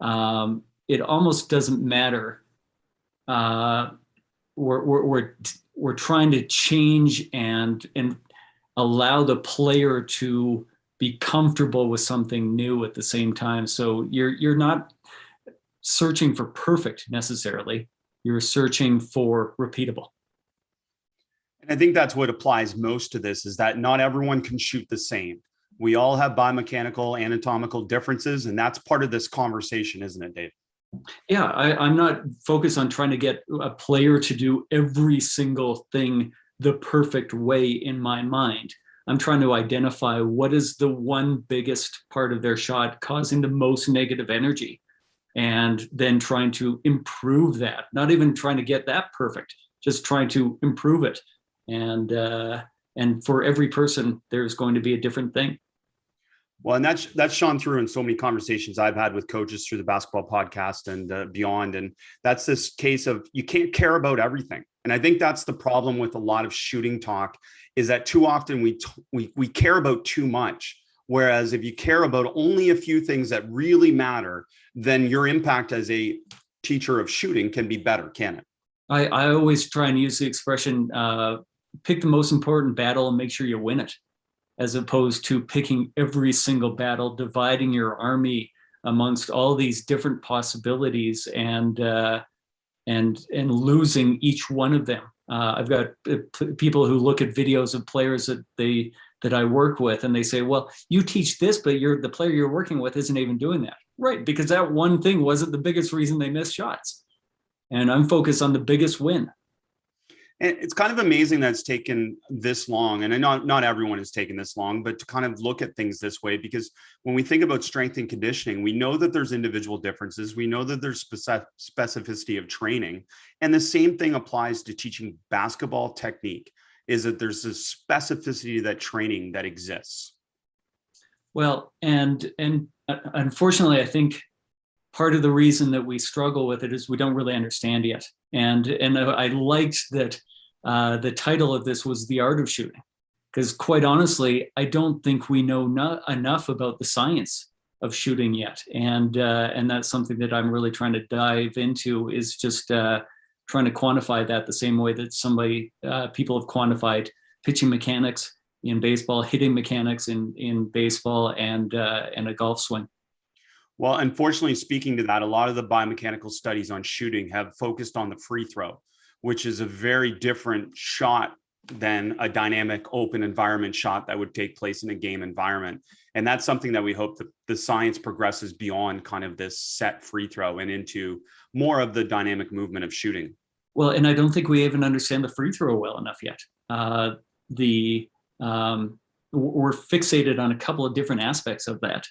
it almost doesn't matter. We're trying to change and allow the player to be comfortable with something new at the same time. So you're not searching for perfect necessarily. You're searching for repeatable. And I think that's what applies most to this, is that not everyone can shoot the same. We all have biomechanical, anatomical differences, and that's part of this conversation, isn't it, Dave? Yeah, I'm not focused on trying to get a player to do every single thing the perfect way in my mind. I'm trying to identify what is the one biggest part of their shot causing the most negative energy, and then trying to improve that. Not even trying to get that perfect, just trying to improve it. And for every person, there's going to be a different thing. Well, and that's shone through in so many conversations I've had with coaches through the basketball podcast and beyond. And that's this case of you can't care about everything. And I think that's the problem with a lot of shooting talk, is that too often we care about too much. Whereas if you care about only a few things that really matter, then your impact as a teacher of shooting can be better, can it? I always try and use the expression, pick the most important battle and make sure you win it, as opposed to picking every single battle, dividing your army amongst all these different possibilities and losing each one of them. I've got people who look at videos of players that I work with, and they say, well, you teach this, but the player you're working with isn't even doing that. Right, because that one thing wasn't the biggest reason they missed shots. And I'm focused on the biggest win. And it's kind of amazing that it's taken this long, and not everyone has taken this long, but to kind of look at things this way, because when we think about strength and conditioning, we know that there's individual differences. We know that there's specificity of training. And the same thing applies to teaching basketball technique, is that there's a specificity to that training that exists. Well, and unfortunately, I think part of the reason that we struggle with it is we don't really understand yet. And I liked that the title of this was The Art of Shooting, because quite honestly, I don't think we know enough about the science of shooting yet. And that's something that I'm really trying to dive into, is just trying to quantify that the same way that people have quantified pitching mechanics in baseball, hitting mechanics in baseball, and a golf swing. Well, unfortunately, speaking to that, a lot of the biomechanical studies on shooting have focused on the free throw, which is a very different shot than a dynamic open environment shot that would take place in a game environment. And that's something that we hope that the science progresses beyond kind of this set free throw and into more of the dynamic movement of shooting. Well, and I don't think we even understand the free throw well enough yet. We're fixated on a couple of different aspects of that,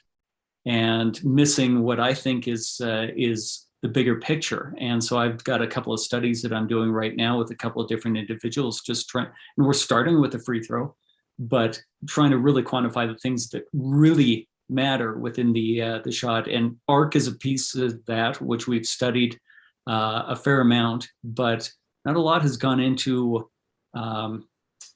and missing what I think is the bigger picture. And so I've got a couple of studies that I'm doing right now with a couple of different individuals, and we're starting with the free throw, but trying to really quantify the things that really matter within the shot. And arc is a piece of that, which we've studied a fair amount, but not a lot has gone into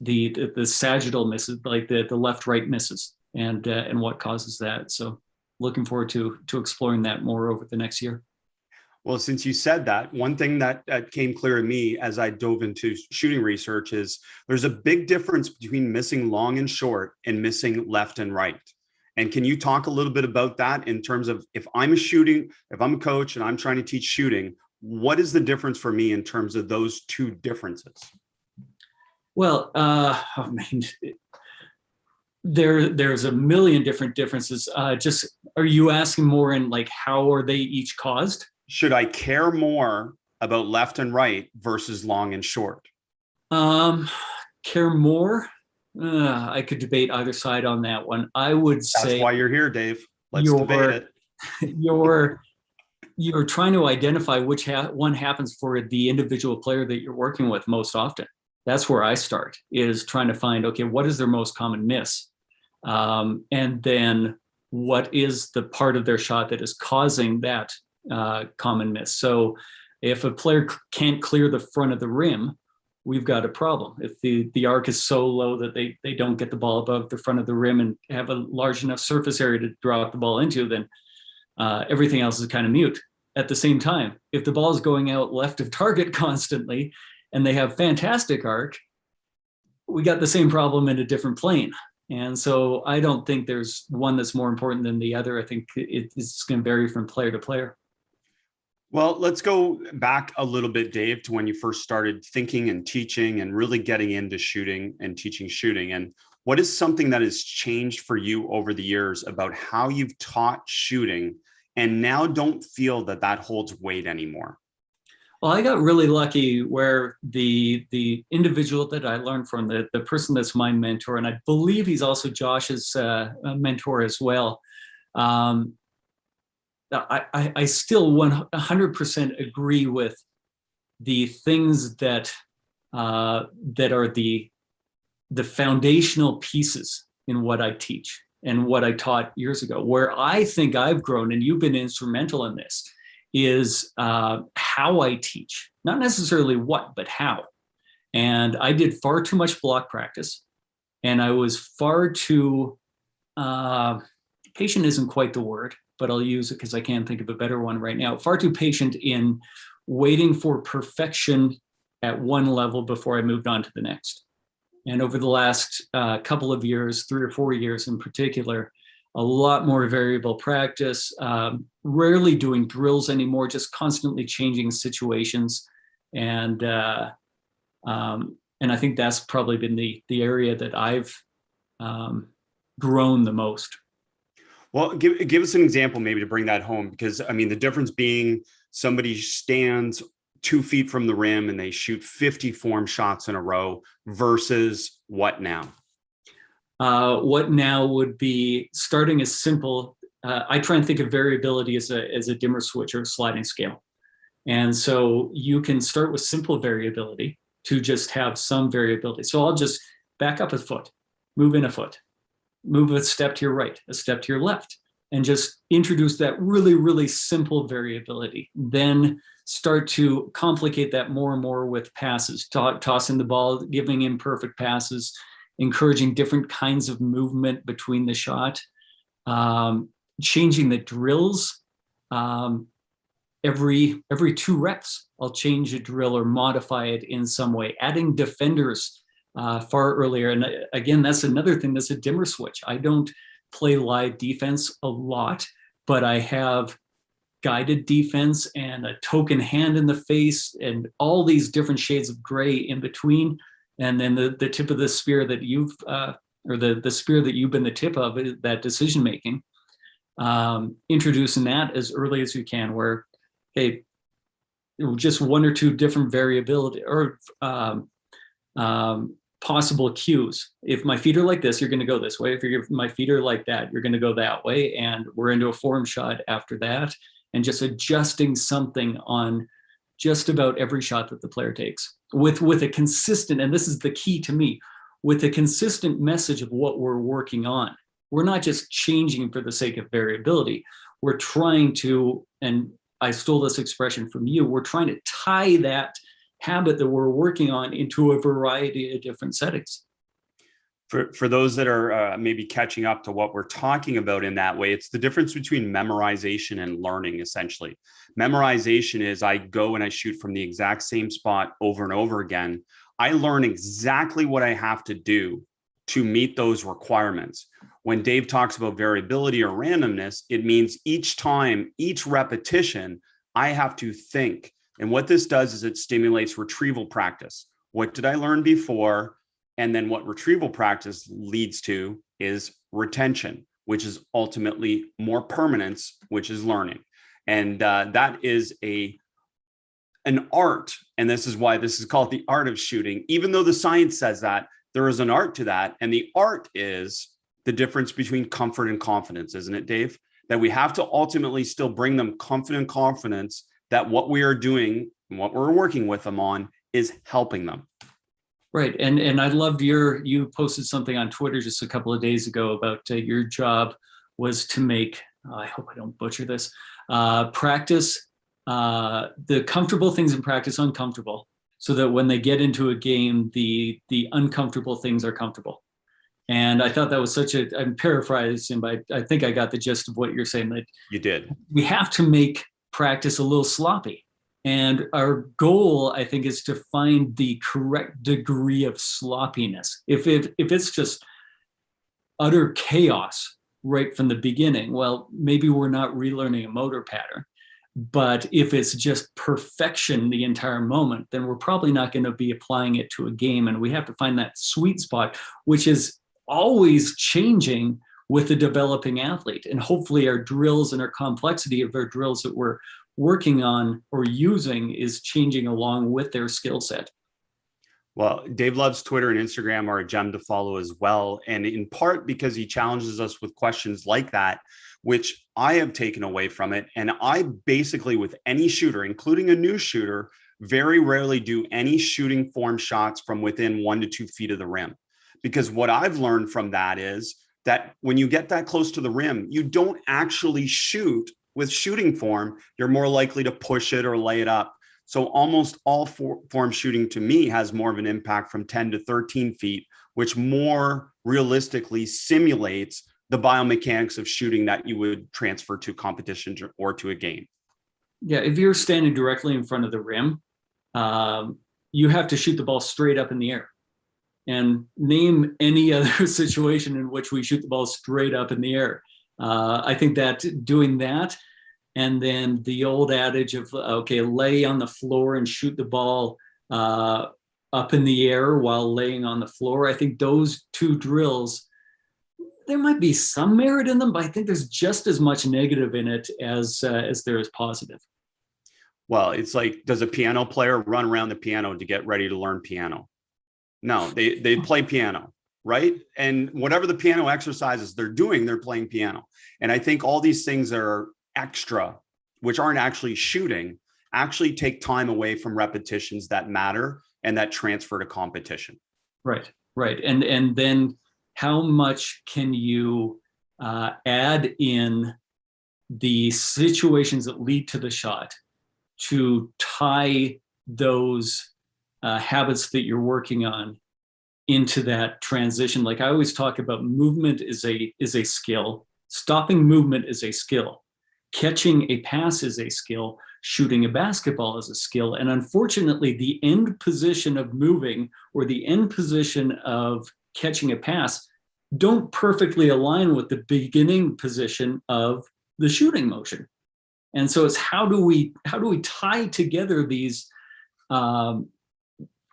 the sagittal misses, like the left-right misses, and what causes that. So looking forward to exploring that more over the next year. Well, since you said that, one thing that came clear to me as I dove into shooting research is there's a big difference between missing long and short and missing left and right. And can you talk a little bit about that in terms of if I'm a coach and I'm trying to teach shooting, what is the difference for me in terms of those two differences? Well, I mean, there's a million different differences. Just, are you asking more in like, how are they each caused? Should I care more about left and right versus long and short? Care more? I could debate either side on that one. I would say that's why you're here, Dave. Let's debate it. You're trying to identify which one happens for the individual player that you're working with most often. That's where I start, is trying to find, okay, what is their most common miss? And then what is the part of their shot that is causing that common miss? So if a player can't clear the front of the rim, we've got a problem. If the arc is so low that they don't get the ball above the front of the rim and have a large enough surface area to drop the ball into, then everything else is kind of mute. At the same time, if the ball is going out left of target constantly and they have fantastic arc, we got the same problem in a different plane. And so I don't think there's one that's more important than the other. I think it's going to vary from player to player. Well, let's go back a little bit, Dave, to when you first started thinking and teaching and really getting into shooting and teaching shooting. And what is something that has changed for you over the years about how you've taught shooting and now don't feel that that holds weight anymore? Well, I got really lucky where the individual that I learned from, the person that's my mentor, and I believe he's also Josh's mentor as well. I still 100% agree with the things that that are the foundational pieces in what I teach and what I taught years ago. Where I think I've grown, and you've been instrumental in this, is how I teach, not necessarily what, but how. And I did far too much block practice, and I was far too patient isn't quite the word, but I'll use it because I can't think of a better one right now. Far too patient in waiting for perfection at one level before I moved on to the next. And over the last couple of years, 3 or 4 years in particular, a lot more variable practice, rarely doing drills anymore, just constantly changing situations. And I think that's probably been the area that I've grown the most. Well, give us an example maybe to bring that home, because I mean, the difference being somebody stands 2 feet from the rim and they shoot 50 form shots in a row versus what now? What now would be starting as simple. I try and think of variability as a dimmer switch or a sliding scale. And so you can start with simple variability to just have some variability. So I'll just back up a foot, move in a foot, move a step to your right, a step to your left, and just introduce that really, really simple variability. Then start to complicate that more and more with passes, tossing the ball, giving imperfect passes, encouraging different kinds of movement between the shot, changing the drills. Every 2 reps, I'll change a drill or modify it in some way, adding defenders far earlier. And again, that's another thing that's a dimmer switch. I don't play live defense a lot, but I have guided defense and a token hand in the face and all these different shades of gray in between. And then the tip of the spear that you've, or the spear that you've been the tip of, that decision making, introducing that as early as you can, where, hey, just 1 or 2 different variability or possible cues. If my feet are like this, you're going to go this way. If my feet are like that, you're going to go that way. And we're into a form shot after that, and just adjusting something on just about every shot that the player takes with a consistent, and this is the key to me, with a consistent message of what we're working on. We're not just changing for the sake of variability. We're trying to, and I stole this expression from you, we're trying to tie that habit that we're working on into a variety of different settings. For those that are maybe catching up to what we're talking about in that way, it's the difference between memorization and learning, essentially. Memorization is I go and I shoot from the exact same spot over and over again. I learn exactly what I have to do to meet those requirements. When Dave talks about variability or randomness, it means each time, each repetition, I have to think. And what this does is it stimulates retrieval practice. What did I learn before? And then what retrieval practice leads to is retention, which is ultimately more permanence, which is learning. And that is an art. And this is why this is called the art of shooting. Even though the science says that, there is an art to that. And the art is the difference between comfort and confidence, isn't it, Dave? That we have to ultimately still bring them comfort and confidence that what we are doing and what we're working with them on is helping them. Right. And I loved you posted something on Twitter just a couple of days ago about your job was to make, I hope I don't butcher this, practice, the comfortable things in practice uncomfortable, so that when they get into a game, the uncomfortable things are comfortable. And I thought that was I'm paraphrasing, but I think I got the gist of what you're saying, that You did. we have to make practice a little sloppy. And our goal, I think, is to find the correct degree of sloppiness. If it's just utter chaos right from the beginning, well, maybe we're not relearning a motor pattern. But if it's just perfection the entire moment, then we're probably not going to be applying it to a game. And we have to find that sweet spot, which is always changing with the developing athlete. And hopefully our drills and our complexity of our drills that we're working on or using is changing along with their skill set. Well, Dave Love's Twitter and Instagram are a gem to follow as well. And in part because he challenges us with questions like that, which I have taken away from it. And I basically, with any shooter, including a new shooter, very rarely do any shooting form shots from within 1 to 2 feet of the rim. Because what I've learned from that is that when you get that close to the rim, you don't actually shoot with shooting form. You're more likely to push it or lay it up. So almost all form shooting to me has more of an impact from 10 to 13 feet, which more realistically simulates the biomechanics of shooting that you would transfer to competition or to a game. Yeah, if you're standing directly in front of the rim, you have to shoot the ball straight up in the air. And name any other situation in which we shoot the ball straight up in the air. I think that doing that, and then the old adage of, okay, lay on the floor and shoot the ball up in the air while laying on the floor. I think those two drills, there might be some merit in them, but I think there's just as much negative in it as there is positive. Well, it's like, does a piano player run around the piano to get ready to learn piano? No, they play piano, right? And whatever the piano exercises they're doing, they're playing piano. And I think all these things that are extra, which aren't actually shooting, actually take time away from repetitions that matter and that transfer to competition. Right. And then how much can you add in the situations that lead to the shot to tie those habits that you're working on into that transition? Like I always talk about, movement is a skill. Stopping movement is a skill. Catching a pass is a skill. Shooting a basketball is a skill. And unfortunately, the end position of moving or the end position of catching a pass don't perfectly align with the beginning position of the shooting motion. And so it's how do we tie together these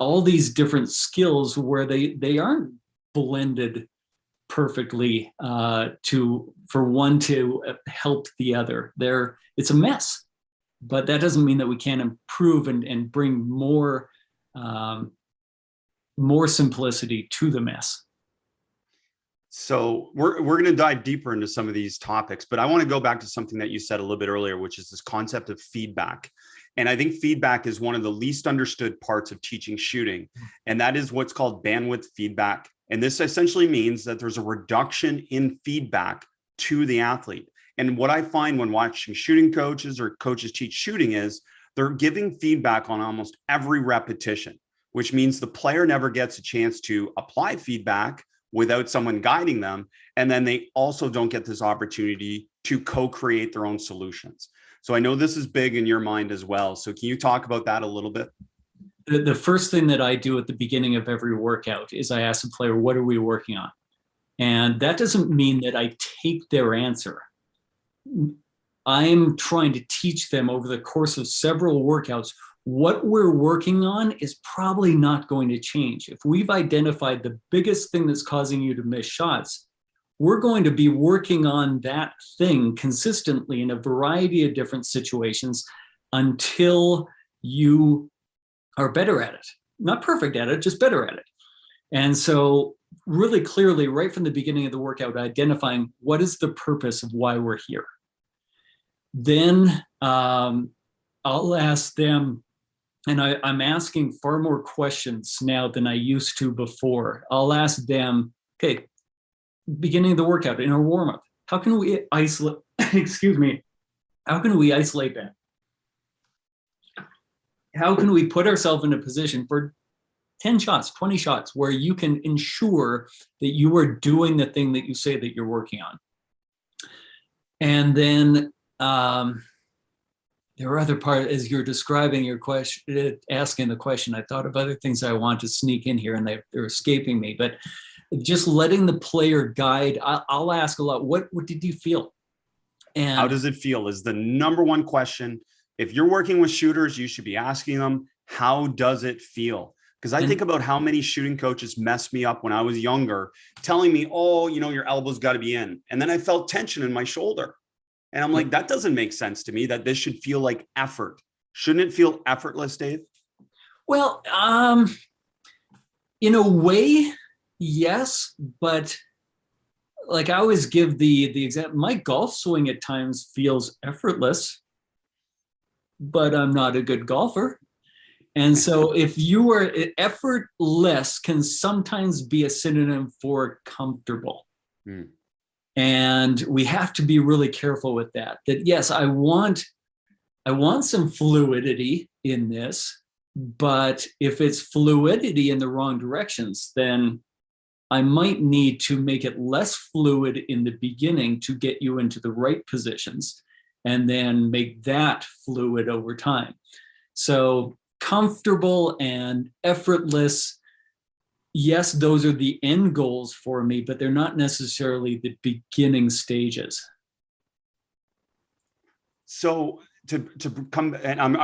all these different skills where they aren't blended perfectly for one to help the other. It's a mess, but that doesn't mean that we can't improve and bring more simplicity to the mess. So we're going to dive deeper into some of these topics, but I want to go back to something that you said a little bit earlier, which is this concept of feedback. And I think feedback is one of the least understood parts of teaching shooting. And that is what's called bandwidth feedback. And this essentially means that there's a reduction in feedback to the athlete. And what I find when watching shooting coaches or coaches teach shooting is they're giving feedback on almost every repetition, which means the player never gets a chance to apply feedback without someone guiding them. And then they also don't get this opportunity to co-create their own solutions. So I know this is big in your mind as well. So can you talk about that a little bit? The first thing that I do at the beginning of every workout is I ask the player, what are we working on? And that doesn't mean that I take their answer. I'm trying to teach them over the course of several workouts, what we're working on is probably not going to change. If we've identified the biggest thing that's causing you to miss shots, we're going to be working on that thing consistently in a variety of different situations until you are better at it. Not perfect at it, just better at it. And so really clearly, right from the beginning of the workout, identifying what is the purpose of why we're here. Then I'll ask them, and I'm asking far more questions now than I used to before. I'll ask them, okay, beginning of the workout, in our warm-up, how can we isolate, how can we isolate that? How can we put ourselves in a position for 10 shots, 20 shots, where you can ensure that you are doing the thing that you say that you're working on. And then there are other parts, as you're describing your question, asking the question, I thought of other things I want to sneak in here and they're escaping me, but just letting the player guide. I'll ask a lot, what did you feel? And how does it feel is the number one question. If you're working with shooters, you should be asking them, how does it feel? Because I think about how many shooting coaches messed me up when I was younger, telling me, oh, your elbow's got to be in. And then I felt tension in my shoulder. And I'm like, that doesn't make sense to me, that this should feel like effort. Shouldn't it feel effortless, Dave? Well, in a way, yes, but like I always give the example, my golf swing at times feels effortless, but I'm not a good golfer. And so if you are effortless can sometimes be a synonym for comfortable. And we have to be really careful with that yes, I want some fluidity in this, but if it's fluidity in the wrong directions, then I might need to make it less fluid in the beginning to get you into the right positions and then make that fluid over time. So comfortable and effortless, yes, those are the end goals for me, but they're not necessarily the beginning stages. So to come, and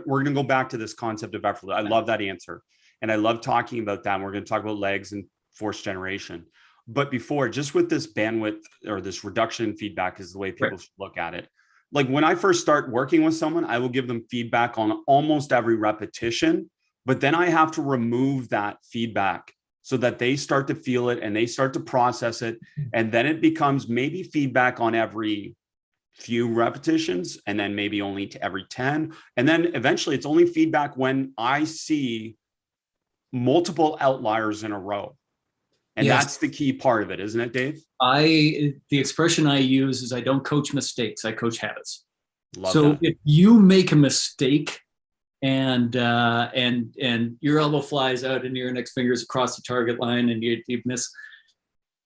we're going to go back to this concept of effort. I love that answer. And I love talking about that. And we're going to talk about legs and force generation. But before, just with this bandwidth or this reduction in feedback is the way people should look at it. Like when I first start working with someone, I will give them feedback on almost every repetition, but then I have to remove that feedback so that they start to feel it and they start to process it. And then it becomes maybe feedback on every few repetitions, and then maybe only to every 10. And then eventually it's only feedback when I see multiple outliers in a row. And that's the key part of it, isn't it, Dave? The expression I use is I don't coach mistakes, I coach habits. Love so that. If you make a mistake and your elbow flies out and your index finger's across the target line and you miss,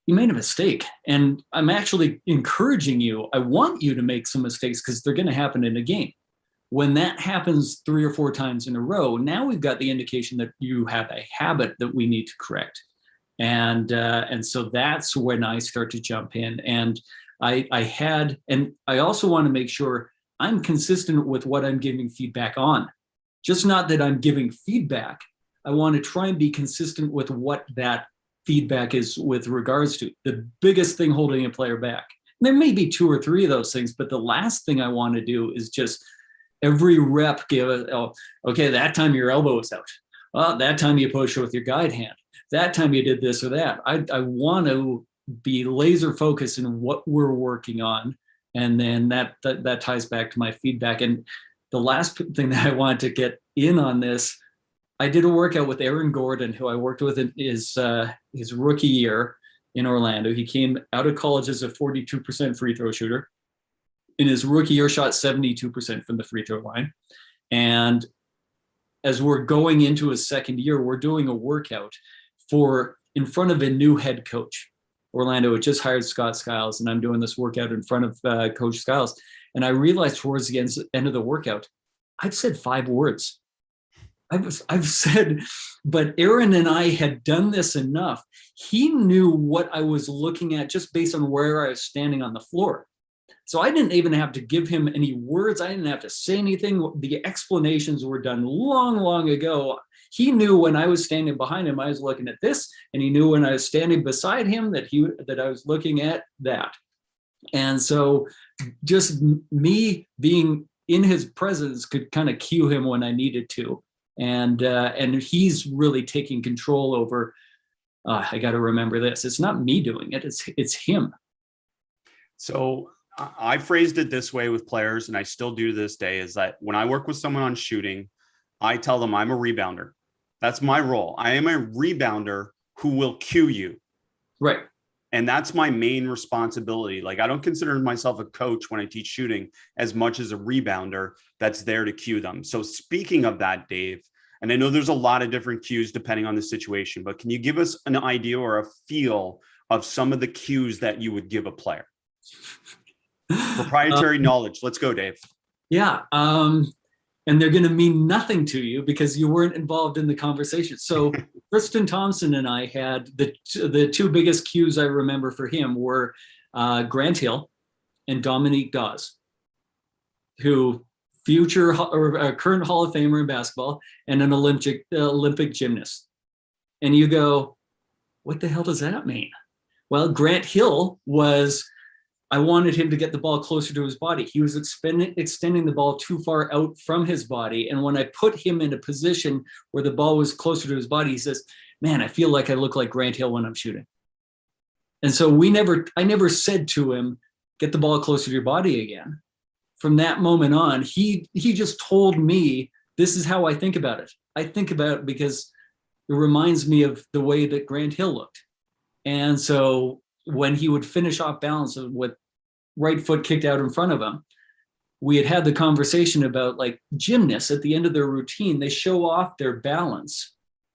you made a mistake. And I'm actually encouraging you. I want you to make some mistakes because they're going to happen in a game. When that happens 3 or 4 times in a row, now we've got the indication that you have a habit that we need to correct. And so that's when I start to jump in. And I also want to make sure I'm consistent with what I'm giving feedback on. Just not that I'm giving feedback. I want to try and be consistent with what that feedback is with regards to the biggest thing holding a player back. And there may be 2 or 3 of those things, but the last thing I want to do is just every rep give it, oh, okay, that time your elbow was out. That time you push with your guide hand. That time you did this or that. I want to be laser focused in what we're working on. And then that ties back to my feedback. And the last thing that I want to get in on this, I did a workout with Aaron Gordon, who I worked with in his rookie year in Orlando. He came out of college as a 42% free throw shooter. In his rookie year, shot 72% from the free throw line. And as we're going into his second year, we're doing a workout in front of a new head coach. Orlando had just hired Scott Skiles, and I'm doing this workout in front of Coach Skiles. And I realized towards the end of the workout, I've said 5 words. I've said, but Aaron and I had done this enough. He knew what I was looking at just based on where I was standing on the floor. So I didn't even have to give him any words. I didn't have to say anything. The explanations were done long, long ago. He knew when I was standing behind him, I was looking at this, and he knew when I was standing beside him that I was looking at that. And so just me being in his presence could kind of cue him when I needed to. And he's really taking control over, I got to remember this. It's not me doing it. It's him. So I phrased it this way with players, and I still do to this day, is that when I work with someone on shooting, I tell them I'm a rebounder. That's my role. I am a rebounder who will cue you. Right. And that's my main responsibility. Like, I don't consider myself a coach when I teach shooting as much as a rebounder that's there to cue them. So speaking of that, Dave, And I know there's a lot of different cues depending on the situation, but can you give us an idea or a feel of some of the cues that you would give a player? Proprietary knowledge. Let's go, Dave. Yeah. And they're going to mean nothing to you because you weren't involved in the conversation. So Tristan Thompson and I had the two biggest cues I remember for him were Grant Hill and Dominique Dawes, who future or current Hall of Famer in basketball and an Olympic gymnast. And you go, what the hell does that mean? Well, Grant Hill was, I wanted him to get the ball closer to his body. He was extending the ball too far out from his body. And when I put him in a position where the ball was closer to his body, he says, man, I feel like I look like Grant Hill when I'm shooting. And so I never said to him, get the ball closer to your body again. From that moment on, he just told me, this is how I think about it. I think about it because it reminds me of the way that Grant Hill looked. And so when he would finish off balance with right foot kicked out in front of him, we had the conversation about like gymnasts at the end of their routine, they show off their balance.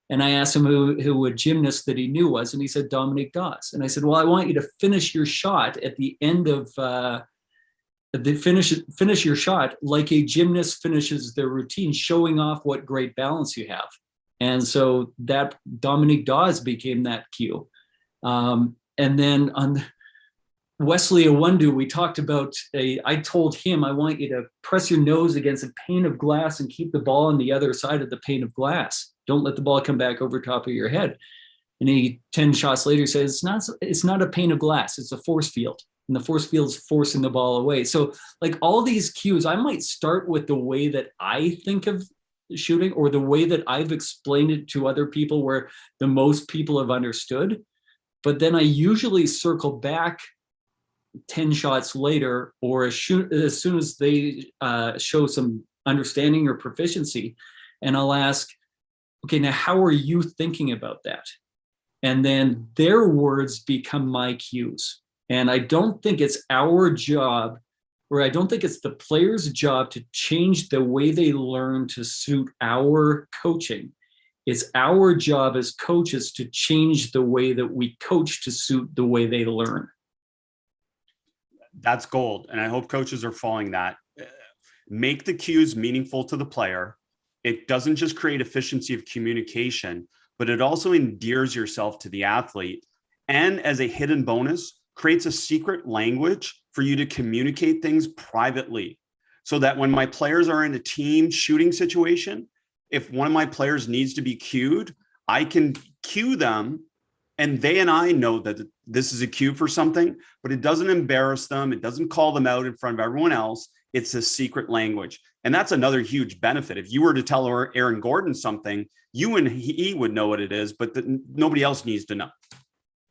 And I asked him who a gymnast that he knew was, and he said, Dominique Dawes. And I said, well, I want you to finish your shot at the end of finish your shot like a gymnast finishes their routine, showing off what great balance you have. And so that Dominique Dawes became that cue. And then on Wesley Awundu, we talked about I told him, I want you to press your nose against a pane of glass and keep the ball on the other side of the pane of glass. Don't let the ball come back over top of your head. And he 10 shots later says, it's not a pane of glass, it's a force field. And the force field's forcing the ball away. So like all these cues, I might start with the way that I think of shooting or the way that I've explained it to other people where the most people have understood. But then I usually circle back 10 shots later, or as soon as they show some understanding or proficiency, and I'll ask, okay, now how are you thinking about that? And then their words become my cues. And I don't think it's our job, or I don't think it's the player's job to change the way they learn to suit our coaching. It's our job as coaches to change the way that we coach to suit the way they learn. That's gold. And I hope coaches are following that. Make the cues meaningful to the player. It doesn't just create efficiency of communication, but it also endears yourself to the athlete. And as a hidden bonus, creates a secret language for you to communicate things privately. So that when my players are in a team shooting situation, if one of my players needs to be cued, I can cue them, and they and I know that this is a cue for something, but it doesn't embarrass them. It doesn't call them out in front of everyone else. It's a secret language. And that's another huge benefit. If you were to tell Aaron Gordon something, you and he would know what it is, but nobody else needs to know.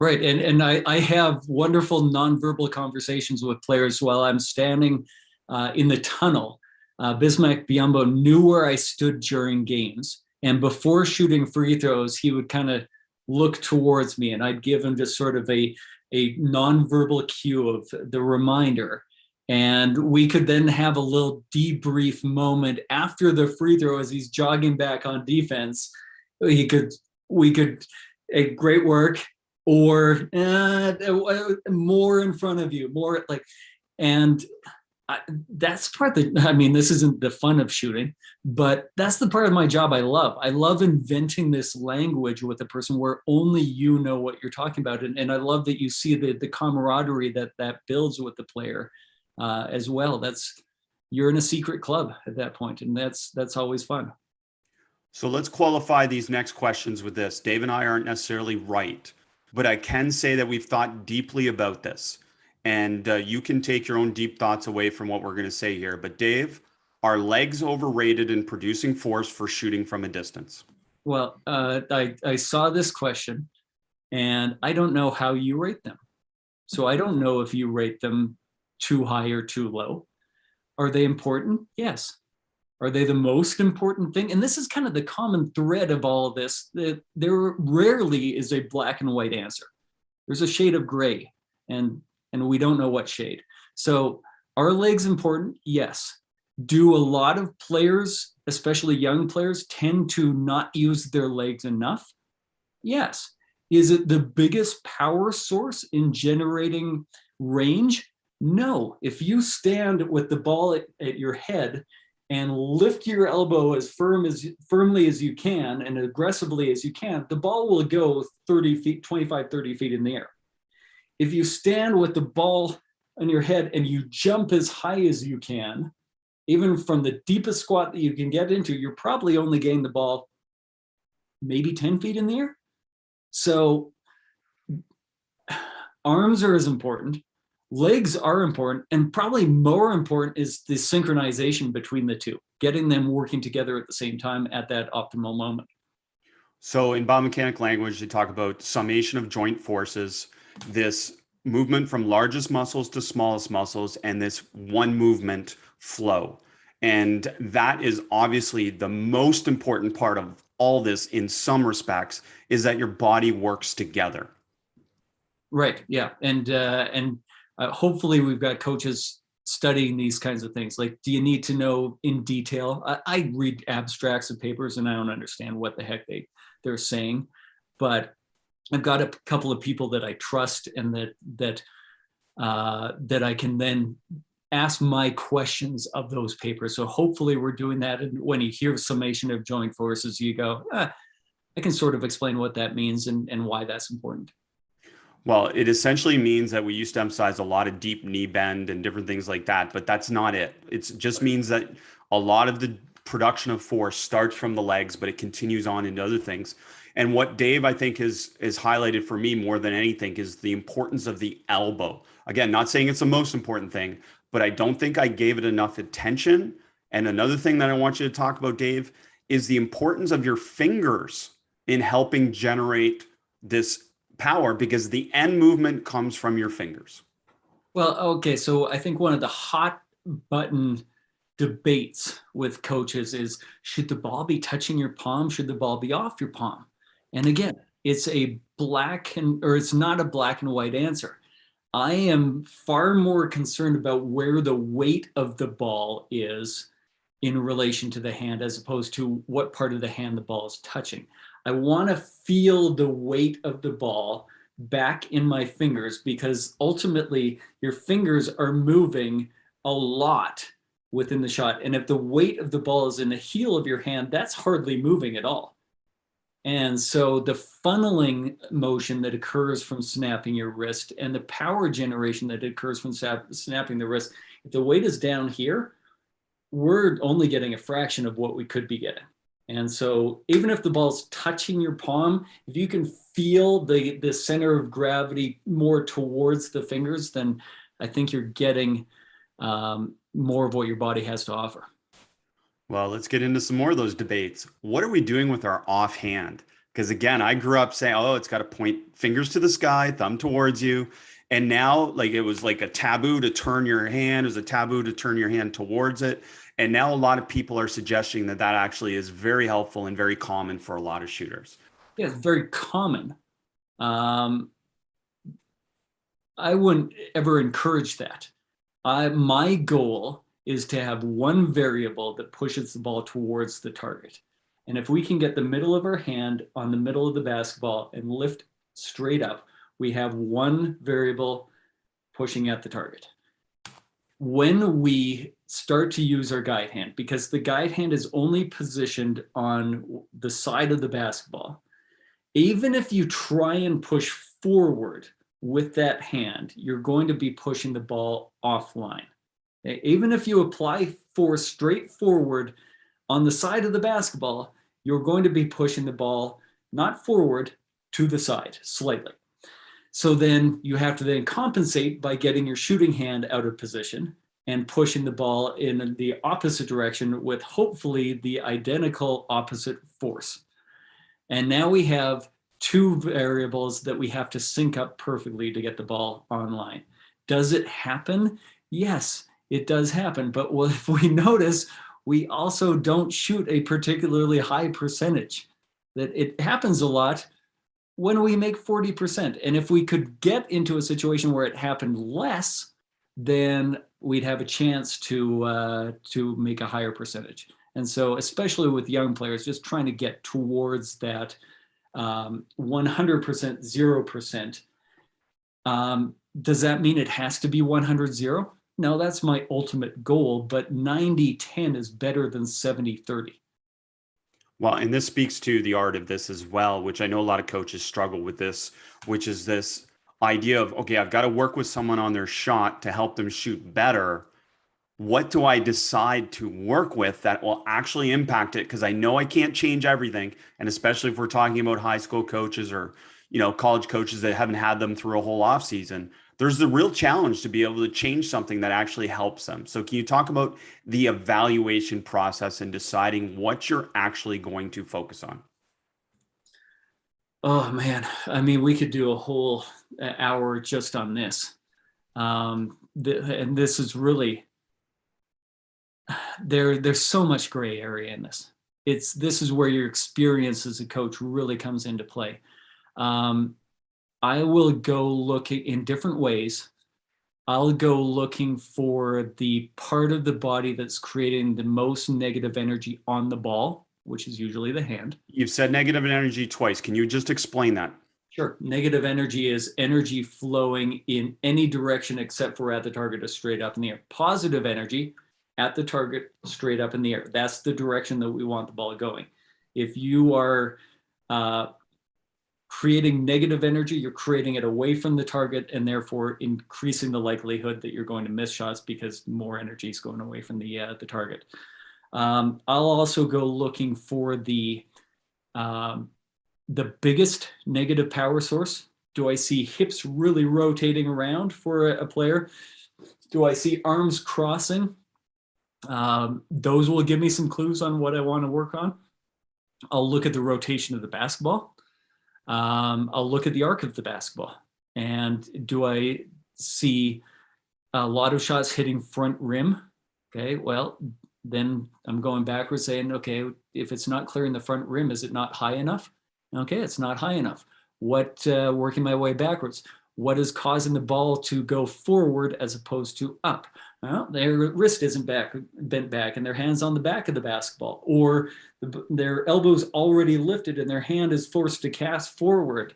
Right. And I have wonderful nonverbal conversations with players while I'm standing in the tunnel. Bismack Biyombo knew where I stood during games. And before shooting free throws, he would kind of look towards me, and I'd give him just sort of a nonverbal cue of the reminder. And we could then have a little debrief moment after the free throw as he's jogging back on defense. We could, great work, or more in front of you, more like, and that's part that, I mean, this isn't the fun of shooting, but that's the part of my job I love. I love inventing this language with a person where only you know what you're talking about. And I love that you see the camaraderie that builds with the player as well. You're in a secret club at that point, and that's always fun. So let's qualify these next questions with this. Dave and I aren't necessarily right, but I can say that we've thought deeply about this. And you can take your own deep thoughts away from what we're going to say here. But Dave, are legs overrated in producing force for shooting from a distance? Well, I saw this question, and I don't know how you rate them. So I don't know if you rate them too high or too low. Are they important? Yes. Are they the most important thing? And this is kind of the common thread of all of this, that there rarely is a black and white answer. There's a shade of gray, and we don't know what shade. So are legs important? Yes. Do a lot of players, especially young players, tend to not use their legs enough? Yes. Is it the biggest power source in generating range? No. If you stand with the ball at your head and lift your elbow as firmly as you can and aggressively as you can, the ball will go 30 feet, 25, 30 feet in the air. If you stand with the ball on your head and you jump as high as you can, even from the deepest squat that you can get into, you're probably only getting the ball maybe 10 feet in the air. So arms are as important, legs are important, and probably more important is the synchronization between the two, getting them working together at the same time at that optimal moment. So in biomechanic language, they talk about summation of joint forces, this movement from largest muscles to smallest muscles, and this one movement flow. And that is obviously the most important part of all this in some respects, is that your body works together. Right. Yeah. And hopefully we've got coaches studying these kinds of things. Like, do you need to know in detail? I read abstracts of papers and I don't understand what the heck they're saying, but I've got a couple of people that I trust and that I can then ask my questions of those papers. So hopefully we're doing that. And when you hear summation of joint forces, you go, I can sort of explain what that means and why that's important. Well, it essentially means that we used to emphasize a lot of deep knee bend and different things like that, but that's not it. It just means that a lot of the production of force starts from the legs, but it continues on into other things. And what Dave, I think, is highlighted for me more than anything is the importance of the elbow. Again, not saying it's the most important thing, but I don't think I gave it enough attention. And another thing that I want you to talk about, Dave, is the importance of your fingers in helping generate this power, because the end movement comes from your fingers. Well, okay. So I think one of the hot button debates with coaches is, should the ball be touching your palm? Should the ball be off your palm? And again, it's it's not a black and white answer. I am far more concerned about where the weight of the ball is in relation to the hand, as opposed to what part of the hand the ball is touching. I want to feel the weight of the ball back in my fingers, because ultimately your fingers are moving a lot within the shot. And if the weight of the ball is in the heel of your hand, that's hardly moving at all. And so the funneling motion that occurs from snapping your wrist and the power generation that occurs from snapping the wrist, if the weight is down here, we're only getting a fraction of what we could be getting. And so even if the ball's touching your palm, if you can feel the center of gravity more towards the fingers, then I think you're getting more of what your body has to offer. Well, let's get into some more of those debates. What are we doing with our offhand? Because again, I grew up saying, oh, it's got to point fingers to the sky, thumb towards you. And now, like, it was like a taboo to turn your hand. It was a taboo to turn your hand towards it. And now a lot of people are suggesting that that actually is very helpful and very common for a lot of shooters. Yeah, it's very common. I wouldn't ever encourage that. My goal is to have one variable that pushes the ball towards the target. And if we can get the middle of our hand on the middle of the basketball and lift straight up, we have one variable pushing at the target. When we start to use our guide hand, because the guide hand is only positioned on the side of the basketball, even if you try and push forward with that hand, you're going to be pushing the ball offline. Even if you apply force straight forward on the side of the basketball, you're going to be pushing the ball not forward, to the side slightly. So then you have to then compensate by getting your shooting hand out of position and pushing the ball in the opposite direction with hopefully the identical opposite force. And now we have two variables that we have to sync up perfectly to get the ball online. Does it happen? Yes, it does happen. But if we notice, we also don't shoot a particularly high percentage. That it happens a lot when we make 40%. And if we could get into a situation where it happened less, then we'd have a chance to make a higher percentage. And so, especially with young players, just trying to get towards that 100%, 0%. Does that mean it has to be 100-0? No, that's my ultimate goal, but 90-10 is better than 70-30. Well, and this speaks to the art of this as well, which I know a lot of coaches struggle with this, which is this idea of, okay, I've got to work with someone on their shot to help them shoot better. What do I decide to work with that will actually impact it? Because I know I can't change everything. And especially if we're talking about high school coaches or, college coaches that haven't had them through a whole off season, there's the real challenge to be able to change something that actually helps them. So can you talk about the evaluation process and deciding what you're actually going to focus on? Oh man, I mean, we could do a whole hour just on this. And this is really, there's so much gray area in this. This is where your experience as a coach really comes into play. I will go looking in different ways. I'll go looking for the part of the body that's creating the most negative energy on the ball, which is usually the hand. You've said negative energy twice. Can you just explain that? Sure. Negative energy is energy flowing in any direction except for at the target or straight up in the air. Positive energy at the target, straight up in the air. That's the direction that we want the ball going. If you are creating negative energy, you're creating it away from the target and therefore increasing the likelihood that you're going to miss shots because more energy is going away from the target. I'll also go looking for the biggest negative power source. Do I see hips really rotating around for a player? Do I see arms crossing? Those will give me some clues on what I want to work on. I'll look at the rotation of the basketball. I'll look at the arc of the basketball. And do I see a lot of shots hitting front rim? Okay, well, then I'm going backwards saying, okay, if it's not clearing the front rim, is it not high enough? Okay, it's not high enough. Working my way backwards, what is causing the ball to go forward as opposed to up? Well, their wrist isn't bent back and their hand's on the back of the basketball, or their elbow's already lifted and their hand is forced to cast forward.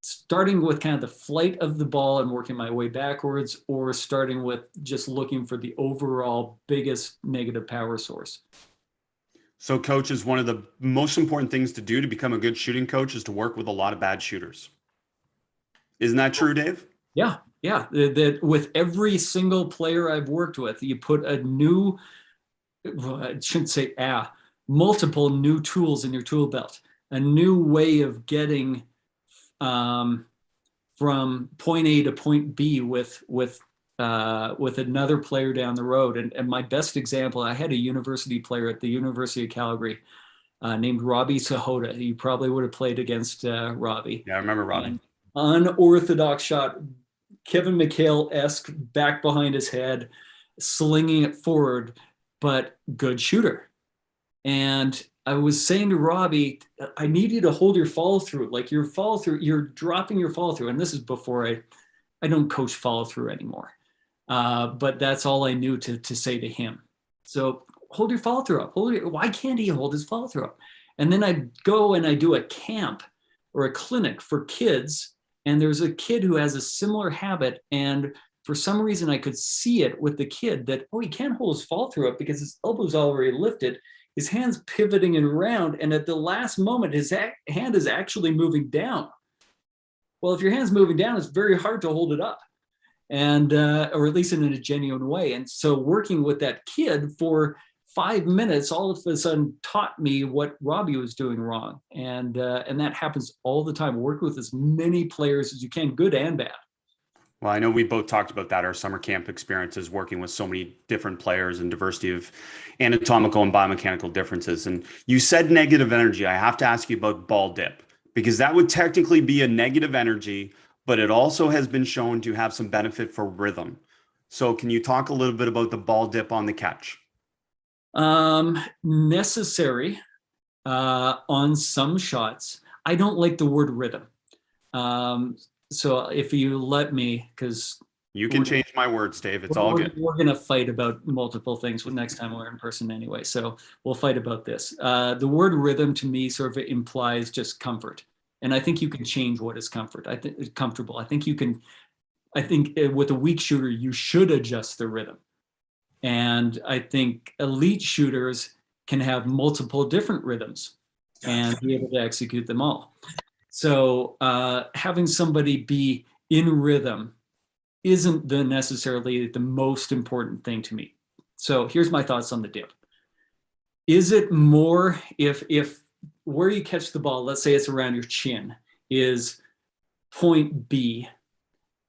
Starting with kind of the flight of the ball and working my way backwards, or starting with just looking for the overall biggest negative power source. So coaches, one of the most important things to do to become a good shooting coach is to work with a lot of bad shooters. Isn't that true, Dave? Yeah. That with every single player I've worked with, you put a new, I shouldn't say multiple new tools in your tool belt, a new way of getting from point A to point B with another player down the road. And my best example, I had a university player at the University of Calgary named Robbie Sahota. You probably would have played against Robbie. Yeah, I remember Robbie. Unorthodox shot, Kevin McHale-esque, back behind his head, slinging it forward, but good shooter. And I was saying to Robbie, I need you to hold your follow through. Like your follow through, you're dropping your follow through. And this is before I don't coach follow through anymore. But that's all I knew to say to him. So hold your follow through up. Why can't he hold his follow through up? And then I go and I do a camp or a clinic for kids. And there's a kid who has a similar habit. And for some reason, I could see it with the kid that, he can't hold his follow through up because his elbow's already lifted. His hand's pivoting and around. And at the last moment, his hand is actually moving down. Well, if your hand's moving down, it's very hard to hold it up. And, or at least in a genuine way. And so working with that kid for 5 minutes, all of a sudden taught me what Robbie was doing wrong. And that happens all the time. Work with as many players as you can, good and bad. Well, I know we both talked about that, our summer camp experiences, working with so many different players and diversity of anatomical and biomechanical differences. And you said negative energy. I have to ask you about ball dip, because that would technically be a negative energy, but it also has been shown to have some benefit for rhythm. So can you talk a little bit about the ball dip on the catch? Necessary on some shots. I don't like the word rhythm. So if you let me, because You can change my words, Dave. It's all good. We're going to fight about multiple things next time we're in person anyway. So we'll fight about this. The word rhythm to me sort of implies just comfort. And I think you can change what is comfort. I think comfortable. I think with a weak shooter, you should adjust the rhythm. And I think elite shooters can have multiple different rhythms and be able to execute them all. So having somebody be in rhythm isn't necessarily the most important thing to me. So here's my thoughts on the dip. Is it more if where you catch the ball, let's say it's around your chin, is point B,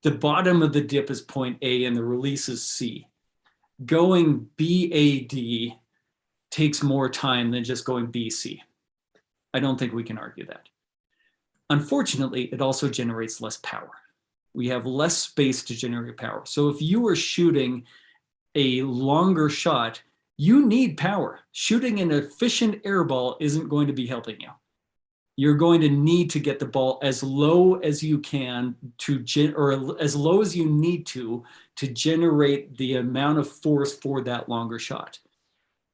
the bottom of the dip is point A and the release is C. Going BAD takes more time than just going BC. I don't think we can argue that. Unfortunately, it also generates less power. We have less space to generate power. So if you are shooting a longer shot, you need power. Shooting an efficient air ball isn't going to be helping you. You're going to need to get the ball as low as you can or as low as you need to generate the amount of force for that longer shot.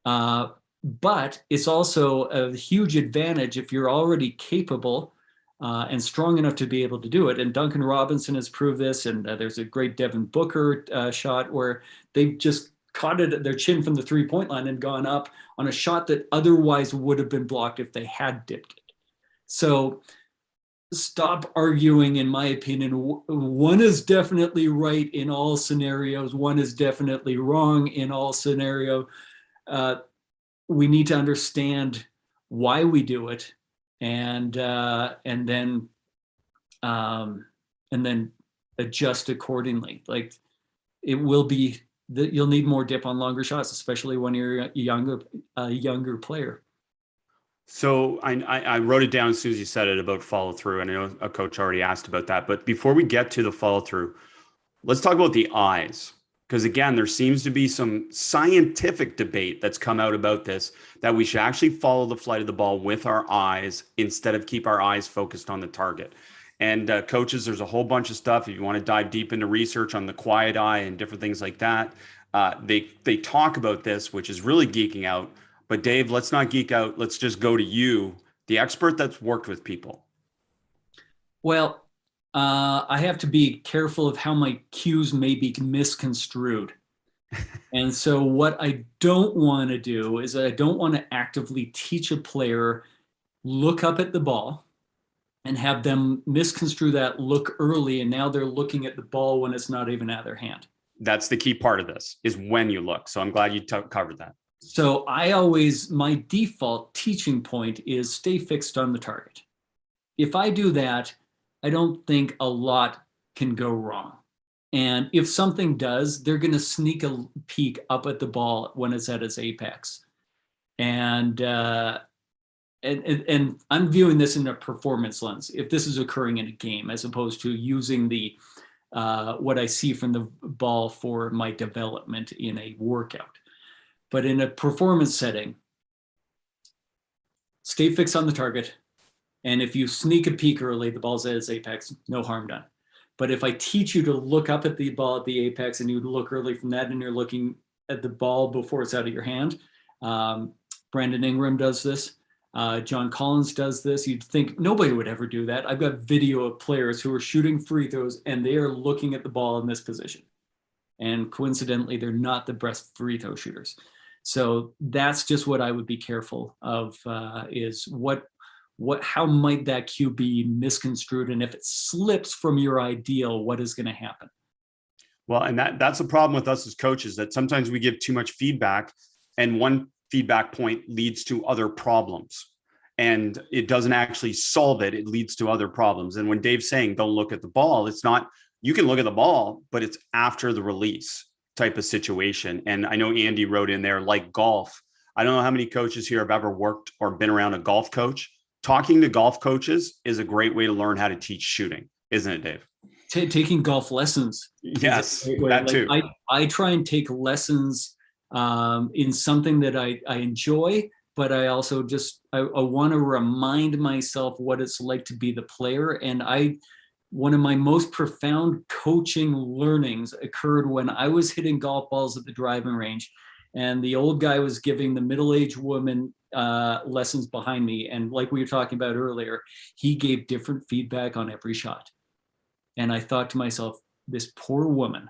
But it's also a huge advantage if you're already capable and strong enough to be able to do it. And Duncan Robinson has proved this. And there's a great Devin Booker shot where they've just caught it at their chin from the 3-point line and gone up on a shot that otherwise would have been blocked if they had dipped it. So stop arguing, in my opinion. One is definitely right in all scenarios. One is definitely wrong in all scenarios. We need to understand why we do it, and then adjust accordingly. Like it will be that you'll need more dip on longer shots, especially when you're a younger player. So I wrote it down as soon as you said it about follow through. And I know a coach already asked about that, but before we get to the follow through, let's talk about the eyes. Because again, there seems to be some scientific debate that's come out about this, that we should actually follow the flight of the ball with our eyes instead of keep our eyes focused on the target. And coaches, there's a whole bunch of stuff. If you want to dive deep into research on the quiet eye and different things like that, they talk about this, which is really geeking out. But Dave, let's not geek out. Let's just go to you, the expert that's worked with people. Well, I have to be careful of how my cues may be misconstrued. And so what I don't want to do is I don't want to actively teach a player, look up at the ball and have them misconstrue that look early. And now they're looking at the ball when it's not even out of their hand. That's the key part of this, is when you look. So I'm glad you covered that. So my default teaching point is stay fixed on the target. If I do that, I don't think a lot can go wrong. And if something does, they're going to sneak a peek up at the ball when it's at its apex. And I'm viewing this in a performance lens, if this is occurring in a game, as opposed to using what I see from the ball for my development in a workout. But in a performance setting, stay fixed on the target. And if you sneak a peek early, the ball's at its apex, no harm done. But if I teach you to look up at the ball at the apex and you look early from that and you're looking at the ball before it's out of your hand, Brandon Ingram does this. John Collins does this. You'd think nobody would ever do that. I've got video of players who are shooting free throws and they are looking at the ball in this position. And coincidentally, they're not the best free throw shooters. So that's just what I would be careful of, is how might that cue be misconstrued? And if it slips from your ideal, what is going to happen? Well, and that's a problem with us as coaches, that sometimes we give too much feedback and one feedback point leads to other problems and it doesn't actually solve it. It leads to other problems. And when Dave's saying, don't look at the ball, it's not, you can look at the ball, but it's after the release type of situation. And I know Andy wrote in there, like golf. I don't know how many coaches here have ever worked or been around a golf coach. Talking to golf coaches is a great way to learn how to teach shooting, isn't it, Dave? Taking golf lessons. Yes, that too. I try and take lessons in something that I enjoy, but I also I want to remind myself what it's like to be the player. And one of my most profound coaching learnings occurred when I was hitting golf balls at the driving range, and the old guy was giving the middle-aged woman lessons behind me. And like we were talking about earlier, he gave different feedback on every shot. And I thought to myself, this poor woman,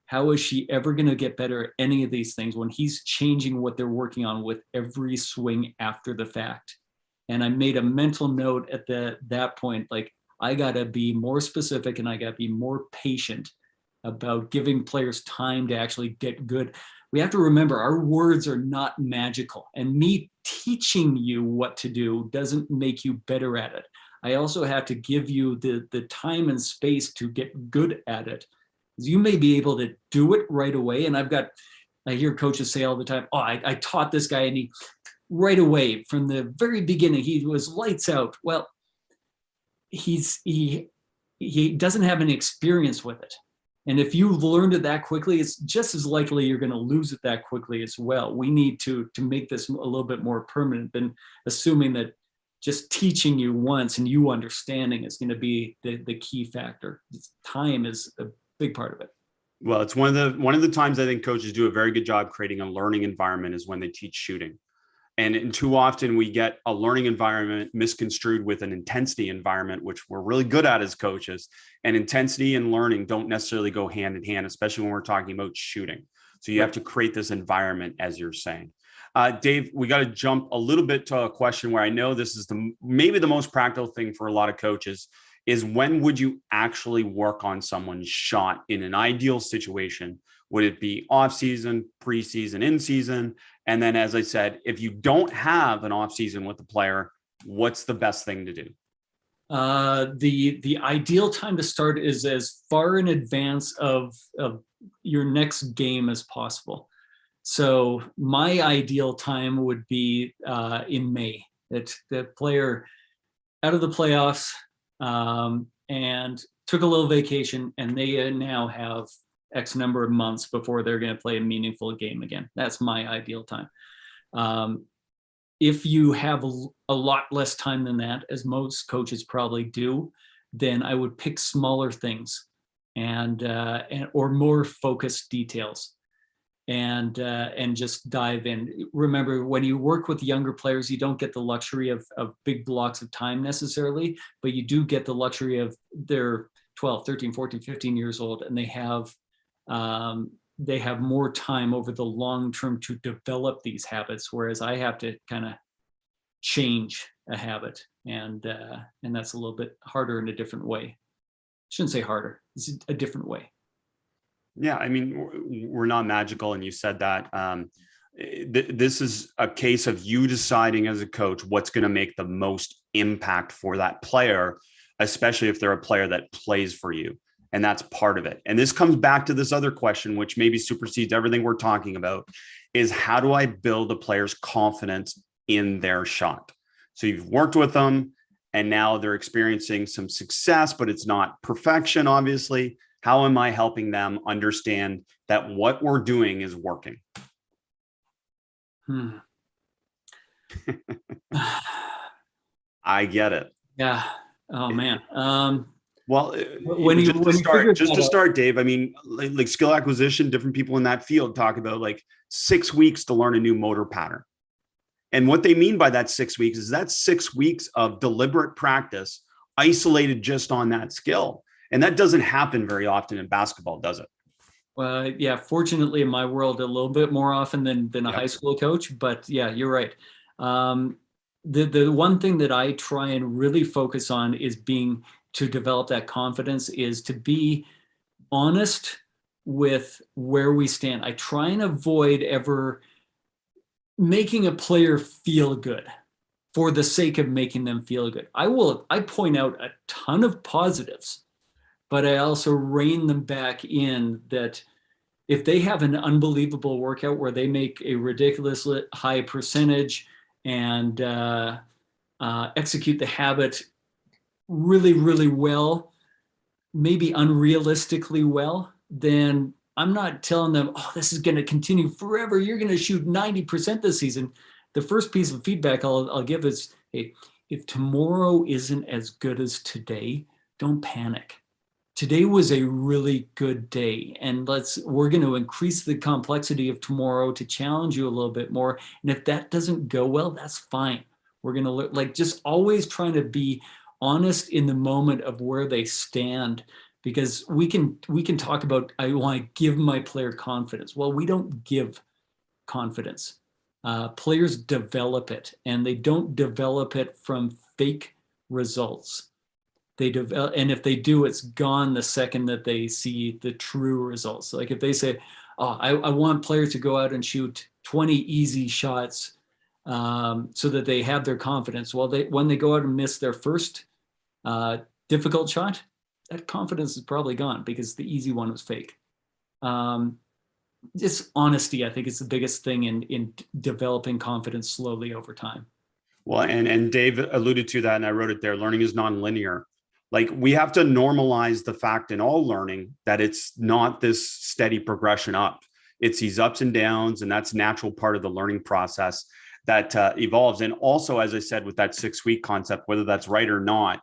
how is she ever going to get better at any of these things when he's changing what they're working on with every swing after the fact? And I made a mental note at that point, like, I got to be more specific and I got to be more patient about giving players time to actually get good. We have to remember our words are not magical, and me teaching you what to do doesn't make you better at it. I also have to give you the time and space to get good at it. You may be able to do it right away. And I hear coaches say all the time, oh, I taught this guy, and he right away from the very beginning, he was lights out. Well, he doesn't have any experience with it. And if you've learned it that quickly, it's just as likely you're going to lose it that quickly as well. We need to make this a little bit more permanent than assuming that just teaching you once and you understanding is going to be the key factor. Time is a big part of it. Well, it's one of the times I think coaches do a very good job creating a learning environment is when they teach shooting. And too often we get a learning environment misconstrued with an intensity environment, which we're really good at as coaches. And intensity and learning don't necessarily go hand in hand, especially when we're talking about shooting. So you have to create this environment, as you're saying. Dave, we got to jump a little bit to a question where I know this is maybe the most practical thing for a lot of coaches is, when would you actually work on someone's shot in an ideal situation? Would it be off season, preseason, in season? And then, as I said, if you don't have an off season with the player, what's the best thing to do? The ideal time to start is as far in advance of your next game as possible. So my ideal time would be in May. That the player out of the playoffs and took a little vacation, and they now have X number of months before they're going to play a meaningful game again. That's my ideal time. If you have a lot less time than that, as most coaches probably do, then I would pick smaller things and or more focused details, and just dive in. Remember, when you work with younger players, you don't get the luxury of big blocks of time necessarily, but you do get the luxury of they're 12, 13, 14, 15 years old, and they have more time over the long term to develop these habits, whereas I have to kind of change a habit, and that's a little bit harder in a different way. I shouldn't say harder, it's a different way. Yeah, I mean, we're not magical, and you said that. This is a case of you deciding as a coach what's going to make the most impact for that player, especially if they're a player that plays for you. And that's part of it. And this comes back to this other question, which maybe supersedes everything we're talking about, is how do I build a player's confidence in their shot? So you've worked with them and now they're experiencing some success, but it's not perfection, obviously. How am I helping them understand that what we're doing is working? I get it. Yeah. Oh man. Well, just to start, Dave, I mean, like skill acquisition, different people in that field talk about like 6 weeks to learn a new motor pattern. And what they mean by that 6 weeks is that's 6 weeks of deliberate practice isolated just on that skill. And that doesn't happen very often in basketball, does it? Well, yeah, fortunately in my world, a little bit more often than a high school coach, but yeah, you're right. The one thing that I try and really focus on is to develop that confidence, is to be honest with where we stand. I try and avoid ever making a player feel good for the sake of making them feel good. I point out a ton of positives, but I also rein them back in that if they have an unbelievable workout where they make a ridiculously high percentage and execute the habit really, really well, maybe unrealistically well, then I'm not telling them, oh, this is going to continue forever. You're going to shoot 90% this season. The first piece of feedback I'll give is, hey, if tomorrow isn't as good as today, don't panic. Today was a really good day, and we're going to increase the complexity of tomorrow to challenge you a little bit more. And if that doesn't go well, that's fine. We're going to just always trying to be honest in the moment of where they stand, because we can talk about, I want to give my player confidence. Well, we don't give confidence. Players develop it, and they don't develop it from fake results. They develop, and if they do, it's gone the second that they see the true results. Like if they say, "Oh, I want players to go out and shoot 20 easy shots, so that they have their confidence." Well, when they go out and miss their first difficult shot, that confidence is probably gone because the easy one was fake. Just honesty, I think, is the biggest thing in developing confidence slowly over time. Well, and Dave alluded to that, and I wrote it there. Learning is nonlinear. Like, we have to normalize the fact in all learning that it's not this steady progression up. It's these ups and downs, and that's natural part of the learning process that evolves. And also, as I said, with that 6-week concept, whether that's right or not,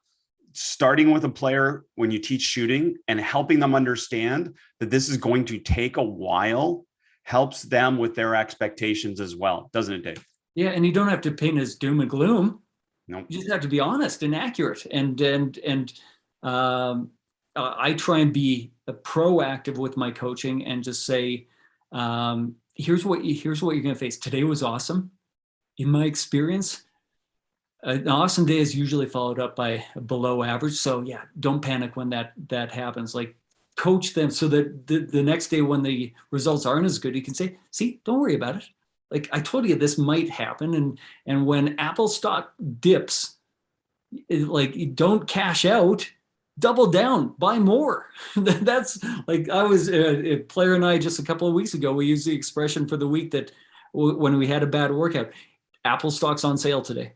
starting with a player when you teach shooting and helping them understand that this is going to take a while helps them with their expectations as well, doesn't it, Dave? Yeah, and you don't have to paint as doom and gloom. Nope. You just have to be honest and accurate. And I try and be proactive with my coaching and just say, here's what you're going to face. Today was awesome. In my experience, an awesome day is usually followed up by below average. So yeah, don't panic when that happens. Like, coach them so that the next day when the results aren't as good, you can say, see, don't worry about it. Like, I told you this might happen. And when Apple stock dips, like, don't cash out, double down, buy more. That's like, I was a player and I just a couple of weeks ago, we used the expression for the week that when we had a bad workout, Apple stock's on sale today.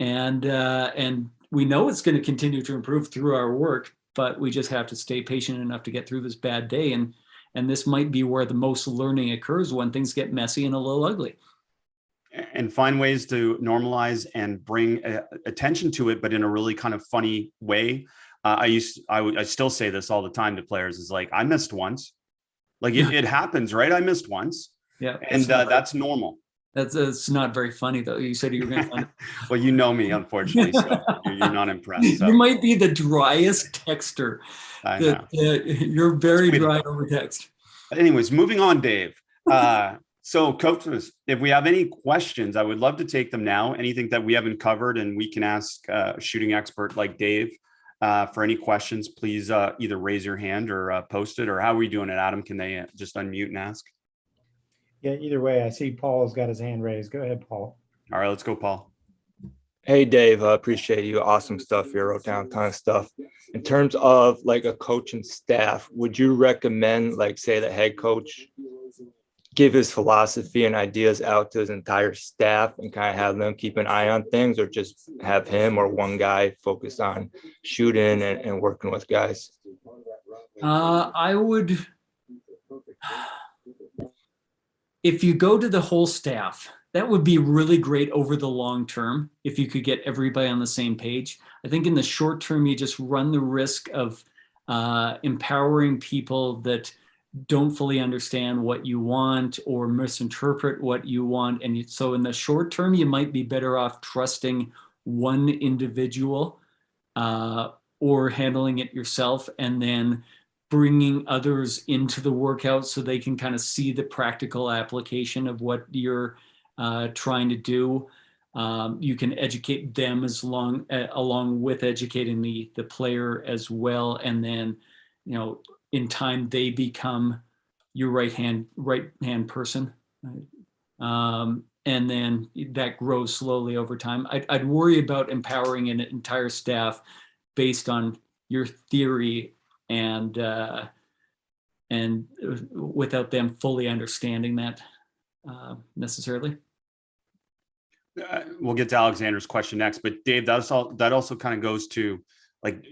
And we know it's going to continue to improve through our work, but we just have to stay patient enough to get through this bad day. And this might be where the most learning occurs, when things get messy and a little ugly. And find ways to normalize and bring attention to it, but in a really kind of funny way. I still say this all the time to players, is like, I missed once. Like, it happens, right? I missed once. Yeah. And that's normal. That's not very funny, though. You said you were going to find it. Well, you know me, unfortunately, so you're not impressed. So. You might be the driest texter. I know. You're very dry over text. Anyways, moving on, Dave. So coaches, if we have any questions, I would love to take them now. Anything that we haven't covered, and we can ask a shooting expert like Dave for any questions. Please either raise your hand or post it. Or how are we doing it, Adam? Can they just unmute and ask? Yeah, either way, I see Paul's got his hand raised. Go ahead, Paul. All right, let's go, Paul. Hey, Dave, I appreciate you. Awesome stuff. You wrote down a ton of stuff. In terms of like a coach and staff, would you recommend, like, say, the head coach give his philosophy and ideas out to his entire staff and kind of have them keep an eye on things, or just have him or one guy focus on shooting and working with guys? I would, if you go to the whole staff, that would be really great over the long term if you could get everybody on the same page. I think in the short term, you just run the risk of empowering people that don't fully understand what you want or misinterpret what you want. And so in the short term, you might be better off trusting one individual or handling it yourself, and then bringing others into the workout so they can kind of see the practical application of what you're trying to do. You can educate them along with educating the player as well. And then, in time, they become your right hand person. And then that grows slowly over time. I'd worry about empowering an entire staff based on your theory and without them fully understanding that necessarily. We'll get to Alexander's question next, but Dave, that also kind of goes to, like,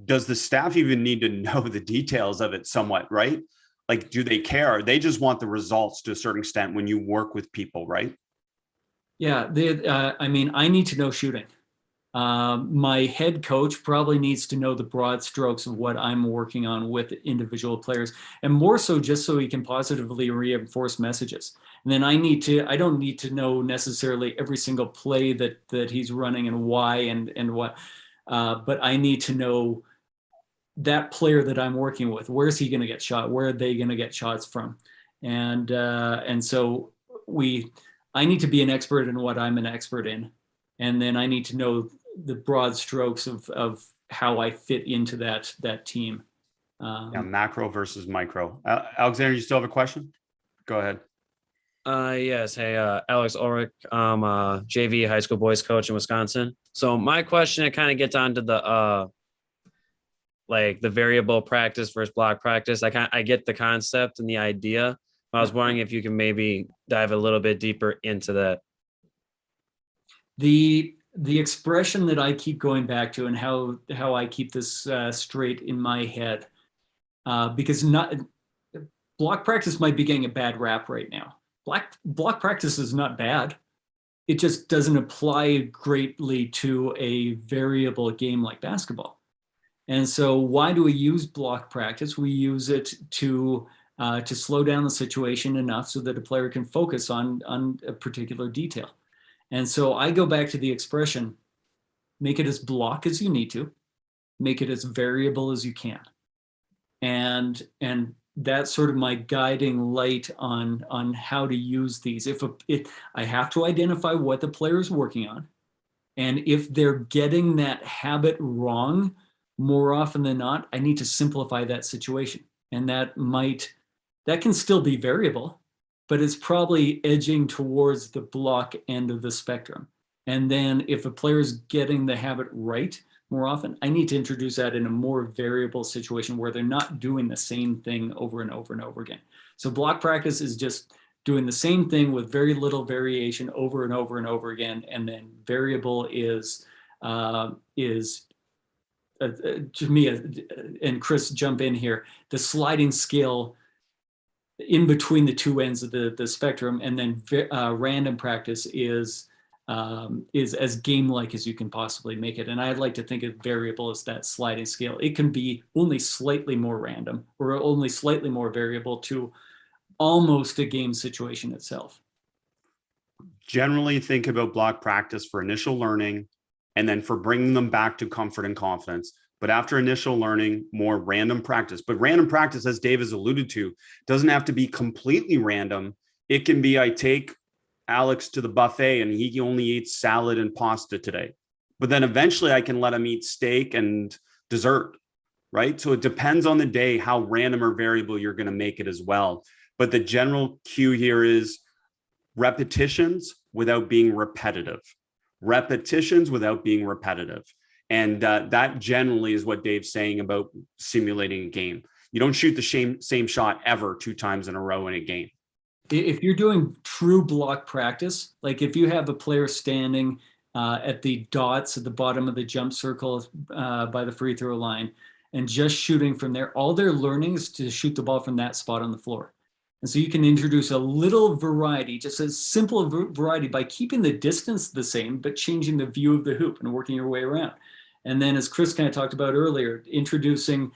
does the staff even need to know the details of it somewhat, right? Like, do they care? They just want the results to a certain extent when you work with people, right? Yeah, I need to know shooting. My head coach probably needs to know the broad strokes of what I'm working on with individual players, and more so just so he can positively reinforce messages. And then I don't need to know necessarily every single play that he's running and why and what, but I need to know that player that I'm working with. Where's he going to get shot? Where are they going to get shots from? And so I need to be an expert in what I'm an expert in, and then I need to know the broad strokes of how I fit into that team. Macro versus micro. Alexander, you still have a question? Go ahead. Yes. Hey, Alex Ulrich. I'm a JV high school boys coach in Wisconsin. So my question, it kind of gets onto the like the variable practice versus block practice. I get the concept and the idea. I was wondering if you can maybe dive a little bit deeper into that. The expression that I keep going back to, and how I keep this straight in my head, because block practice might be getting a bad rap right now. Block practice is not bad. It just doesn't apply greatly to a variable game like basketball. And so why do we use block practice? We use it to slow down the situation enough so that a player can focus on a particular detail. And so I go back to the expression, make it as block as you need to, make it as variable as you can. And that's sort of my guiding light on how to use these. I have to identify what the player is working on. And if they're getting that habit wrong, more often than not, I need to simplify that situation. And that can still be variable, but it's probably edging towards the block end of the spectrum. And then if a player is getting the habit right more often, I need to introduce that in a more variable situation where they're not doing the same thing over and over and over again. So block practice is just doing the same thing with very little variation over and over and over again. And then variable is to me, and Chris, jump in here, the sliding scale in between the two ends of the spectrum. And then random practice is as game-like as you can possibly make it. And I'd like to think of variable as that sliding scale. It can be only slightly more random or only slightly more variable to almost a game situation itself. Generally think about block practice for initial learning and then for bringing them back to comfort and confidence. But after initial learning, more random practice. But random practice, as Dave has alluded to, doesn't have to be completely random. It can be, I take Alex to the buffet and he only eats salad and pasta today. But then eventually I can let him eat steak and dessert, right? So it depends on the day how random or variable you're going to make it as well. But the general cue here is repetitions without being repetitive. Repetitions without being repetitive. And that generally is what Dave's saying about simulating a game. You don't shoot the same shot ever 2 times in a row in a game. If you're doing true block practice, like if you have a player standing at the dots at the bottom of the jump circle by the free throw line and just shooting from there, all they're learning is to shoot the ball from that spot on the floor. And so you can introduce a little variety, just a simple variety by keeping the distance the same, but changing the view of the hoop and working your way around. And then as Chris kind of talked about earlier, introducing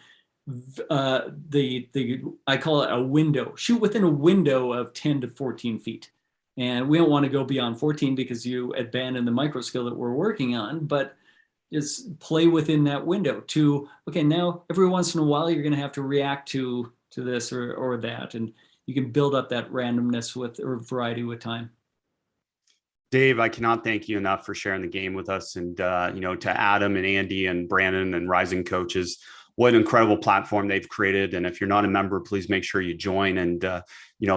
I call it a window, shoot within a window of 10 to 14 feet. And we don't want to go beyond 14 because you abandon the micro skill that we're working on, but just play within that window to, okay, now every once in a while, you're going to have to react to this or that. And you can build up that randomness or variety with time. Dave, I cannot thank you enough for sharing the game with us. And, to Adam and Andy and Brandon and Rising Coaches, what an incredible platform they've created. And if you're not a member, please make sure you join. And,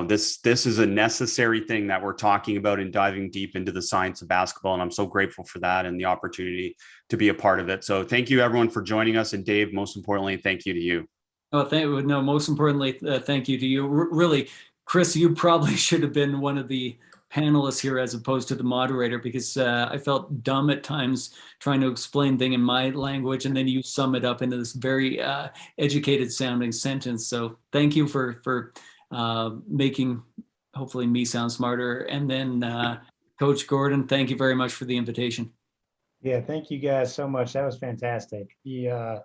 this is a necessary thing that we're talking about and diving deep into the science of basketball. And I'm so grateful for that and the opportunity to be a part of it. So thank you everyone for joining us. And Dave, most importantly, thank you to you. Oh, most importantly, thank you to you. Really, Chris, you probably should have been one of the panelists here as opposed to the moderator, because I felt dumb at times trying to explain things in my language, and then you sum it up into this very educated sounding sentence. So thank you for making hopefully me sound smarter. And then Coach Gordon, thank you very much for the invitation. Yeah, thank you guys so much. That was fantastic. The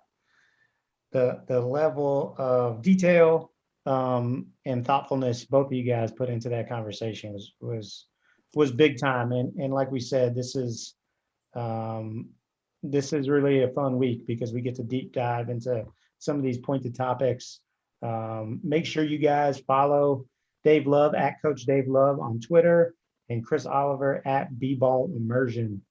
level of detail and thoughtfulness both of you guys put into that conversation was big time. And like we said, um, this is really a fun week because we get to deep dive into some of these pointed topics. Make sure you guys follow Dave Love at Coach Dave Love on Twitter and Chris Oliver at B-Ball Immersion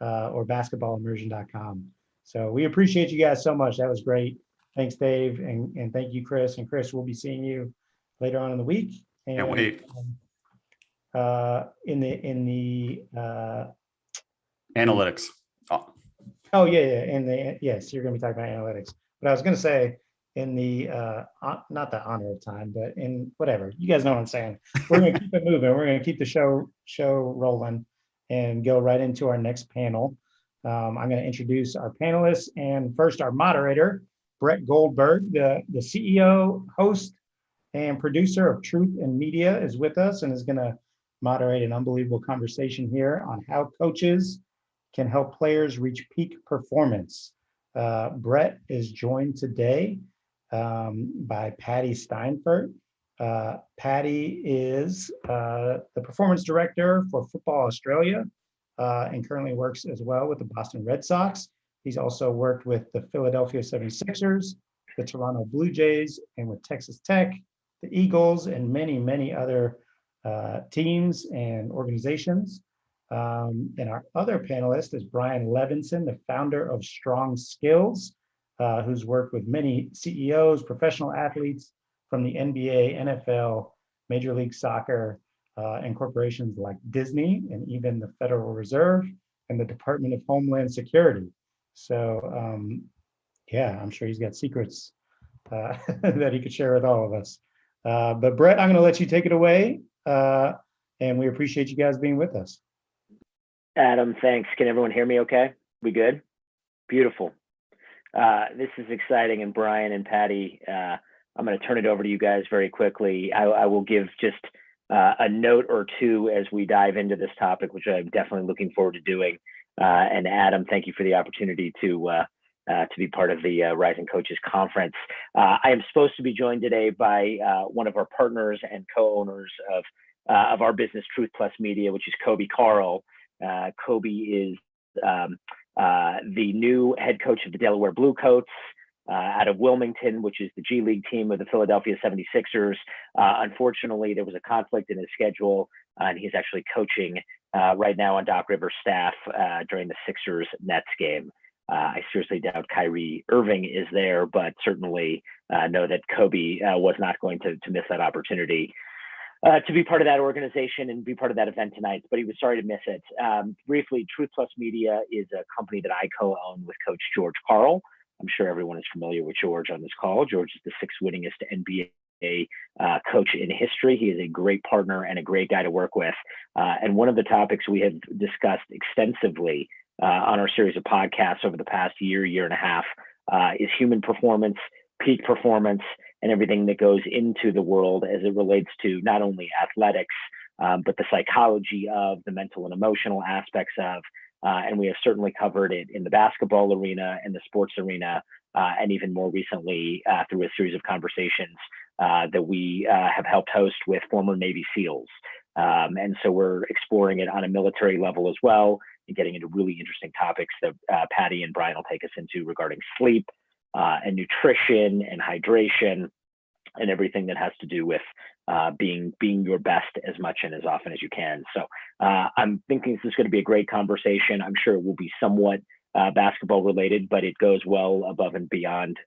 or basketballimmersion.com. So we appreciate you guys so much. That was great. Thanks, Dave, and thank you, Chris. And Chris, we'll be seeing you later on in the week. And Can't wait. in the Analytics. oh yeah. Yes, you're going to be talking about analytics. But I was going to say in the not the honor of time, but in whatever, you guys know what I'm saying. We're going to keep it moving. We're going to keep the show rolling and go right into our next panel. I'm going to introduce our panelists, and first our moderator, Brett Goldberg, the CEO, host, and producer of Truth Media, is with us and is going to moderate an unbelievable conversation here on how coaches can help players reach peak performance. Brett is joined today by Paddy Steinfort. Paddy is the performance director for Football Australia and currently works as well with the Boston Red Sox. He's also worked with the Philadelphia 76ers, the Toronto Blue Jays, and with Texas Tech, the Eagles, and many, many other teams and organizations. And our other panelist is Brian Levenson, the founder of Strong Skills, who's worked with many CEOs, professional athletes from the NBA, NFL, Major League Soccer, and corporations like Disney, and even the Federal Reserve and the Department of Homeland Security. So yeah, I'm sure he's got secrets that he could share with all of us. But Brett, I'm going to let you take it away. And we appreciate you guys being with us. Adam, thanks. Can everyone hear me okay? We good? Beautiful. This is exciting. And Brian and Paddy, I'm going to turn it over to you guys very quickly. I will give just a note or two as we dive into this topic, which I'm definitely looking forward to doing. And Adam, thank you for the opportunity to be part of the Rising Coaches Conference. I am supposed to be joined today by one of our partners and co-owners of our business, Truth Media, which is Kobe Carl. Kobe is the new head coach of the Delaware Bluecoats out of Wilmington, which is the G League team of the Philadelphia 76ers. Unfortunately, there was a conflict in his schedule, and he's actually coaching right now on Doc Rivers' staff during the Sixers-Nets game. I seriously doubt Kyrie Irving is there, but certainly know that Kobe was not going to miss that opportunity to be part of that organization and be part of that event tonight, but he was sorry to miss it. Briefly, Truth Media is a company that I co-own with Coach George Karl. I'm sure everyone is familiar with George on this call. George is the 6th winningest NBA coach in history. He is a great partner and a great guy to work with. And one of the topics we have discussed extensively on our series of podcasts over the past year and a half is human performance, peak performance, and everything that goes into the world as it relates to not only athletics, but the psychology of, the mental and emotional aspects of, and we have certainly covered it in the basketball arena and the sports arena, and even more recently through a series of conversations that we have helped host with former Navy SEALs. And so we're exploring it on a military level as well, and getting into really interesting topics that Paddy and Brian will take us into regarding sleep and nutrition and hydration and everything that has to do with being your best as much and as often as you can. So I'm thinking this is going to be a great conversation. I'm sure it will be somewhat basketball related, but it goes well above and beyond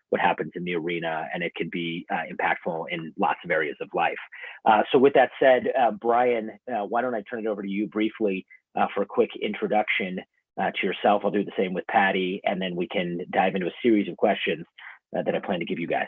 what happens in the arena, and it can be impactful in lots of areas of life. So with that said, Brian, why don't I turn it over to you briefly for a quick introduction to yourself. I'll do the same with Paddy, and then we can dive into a series of questions that I plan to give you guys.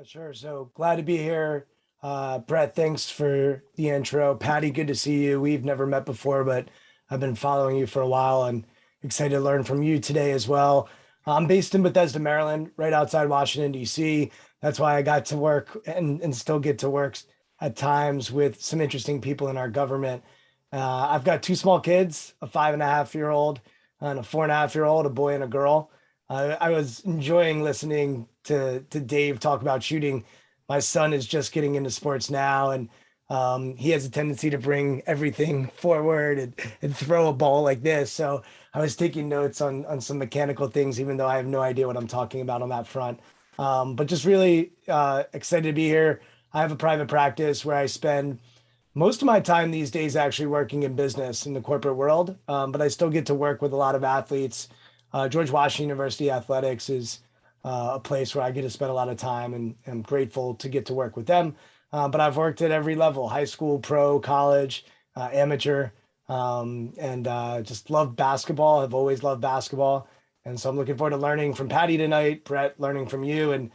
Sure. So glad to be here. Brett, thanks for the intro. Paddy, good to see you. We've never met before, but I've been following you for a while and excited to learn from you today as well. I'm based in Bethesda, Maryland, right outside Washington, D.C. That's why I got to work and still get to work at times with some interesting people in our government. I've got two small kids, a 5.5-year-old and a 4.5-year-old, a boy and a girl. I was enjoying listening to Dave talk about shooting. My son is just getting into sports now, and he has a tendency to bring everything forward and throw a ball like this. So I was taking notes on some mechanical things, even though I have no idea what I'm talking about on that front. But just really excited to be here. I have a private practice where I spend most of my time these days actually working in business in the corporate world, but I still get to work with a lot of athletes. George Washington University Athletics is a place where I get to spend a lot of time, and I'm grateful to get to work with them. But I've worked at every level: high school, pro, college, amateur, and just love basketball. I've always loved basketball. And so I'm looking forward to learning from Paddy tonight, Brett, learning from you, and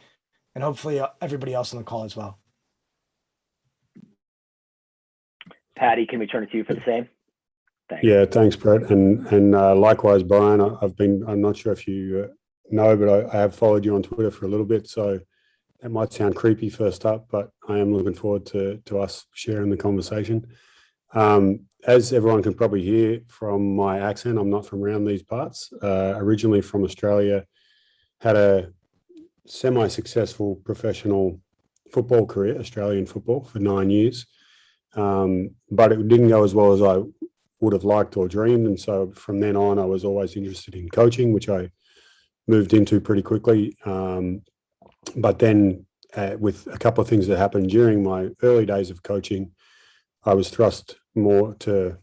hopefully everybody else on the call as well. Patty, can we turn it to you for the same? Thanks. Yeah, thanks, Brett. And likewise, Brian, I'm not sure if you know, but I have followed you on Twitter for a little bit. So it might sound creepy first up, but I am looking forward to us sharing the conversation. As everyone can probably hear from my accent, I'm not from around these parts. Originally from Australia, had a semi-successful professional football career, Australian football, for 9 years. But it didn't go as well as I would have liked or dreamed. And so from then on, I was always interested in coaching, which I moved into pretty quickly. But then with a couple of things that happened during my early days of coaching, I was thrust more to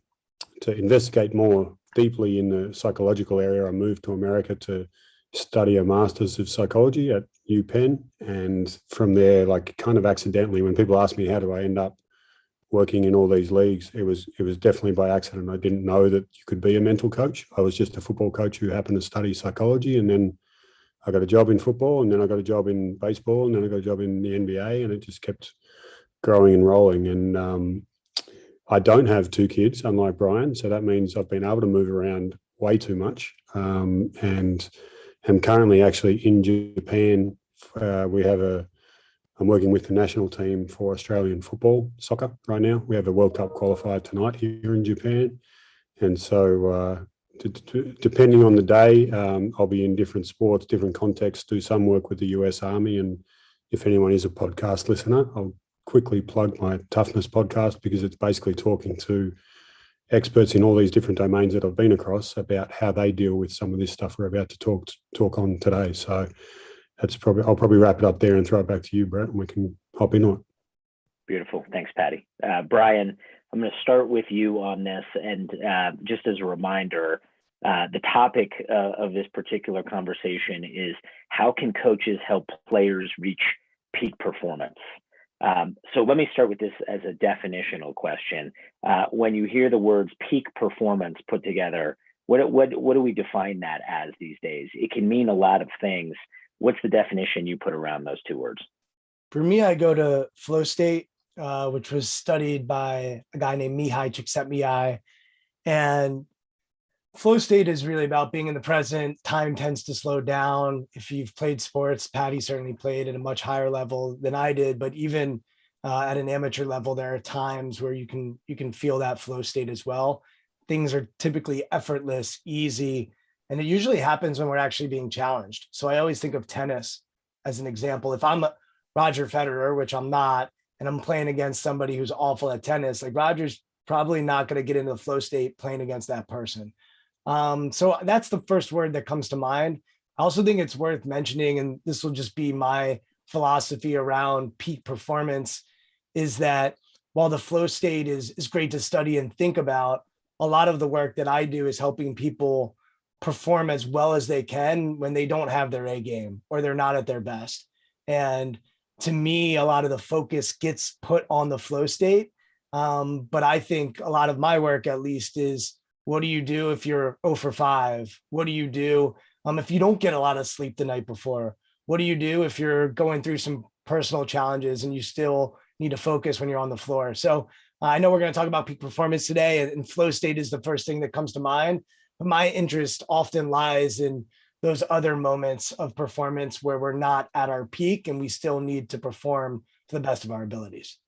investigate more deeply in the psychological area. I moved to America to study a master's of psychology at UPenn. And from there, like kind of accidentally, when people ask me, how do I end up working in all these leagues, it was definitely by accident. I didn't know that you could be a mental coach. I was just a football coach who happened to study psychology, and then I got a job in football, and then I got a job in baseball, and then I got a job in the NBA, and it just kept growing and rolling. And I don't have two kids, unlike Brian, so that means I've been able to move around way too much. And I'm currently actually in Japan. I'm working with the national team for Australian football, soccer right now. We have a World Cup qualifier tonight here in Japan. And so depending on the day, I'll be in different sports, different contexts, do some work with the US Army. And if anyone is a podcast listener, I'll quickly plug my Toughness podcast, because it's basically talking to experts in all these different domains that I've been across about how they deal with some of this stuff we're about to talk on today. So I'll probably wrap it up there and throw it back to you, Brett, and we can hop in on it. Beautiful. Thanks, Patty. Brian, I'm going to start with you on this. And just as a reminder, the topic of this particular conversation is how can coaches help players reach peak performance? So let me start with this as a definitional question. When you hear the words peak performance put together, what do we define that as these days? It can mean a lot of things. What's the definition you put around those two words? For me, I go to flow state, which was studied by a guy named Mihai Csikszentmihalyi. And flow state is really about being in the present. Time tends to slow down. If you've played sports, Patty certainly played at a much higher level than I did, but even at an amateur level, there are times where you can feel that flow state as well. Things are typically effortless, easy, and it usually happens when we're actually being challenged. So I always think of tennis as an example. If I'm Roger Federer, which I'm not, and I'm playing against somebody who's awful at tennis, like Roger's probably not going to get into the flow state playing against that person. So that's the first word that comes to mind. I also think it's worth mentioning, and this will just be my philosophy around peak performance, is that while the flow state is great to study and think about, a lot of the work that I do is helping people perform as well as they can when they don't have their A game or they're not at their best. And to me, a lot of the focus gets put on the flow state. But I think a lot of my work, at least, is what do you do if you're 0 for 5? What do you do if you don't get a lot of sleep the night before? What do you do if you're going through some personal challenges and you still need to focus when you're on the floor? So I know we're going to talk about peak performance today, and flow state is the first thing that comes to mind. But my interest often lies in those other moments of performance where we're not at our peak and we still need to perform to the best of our abilities.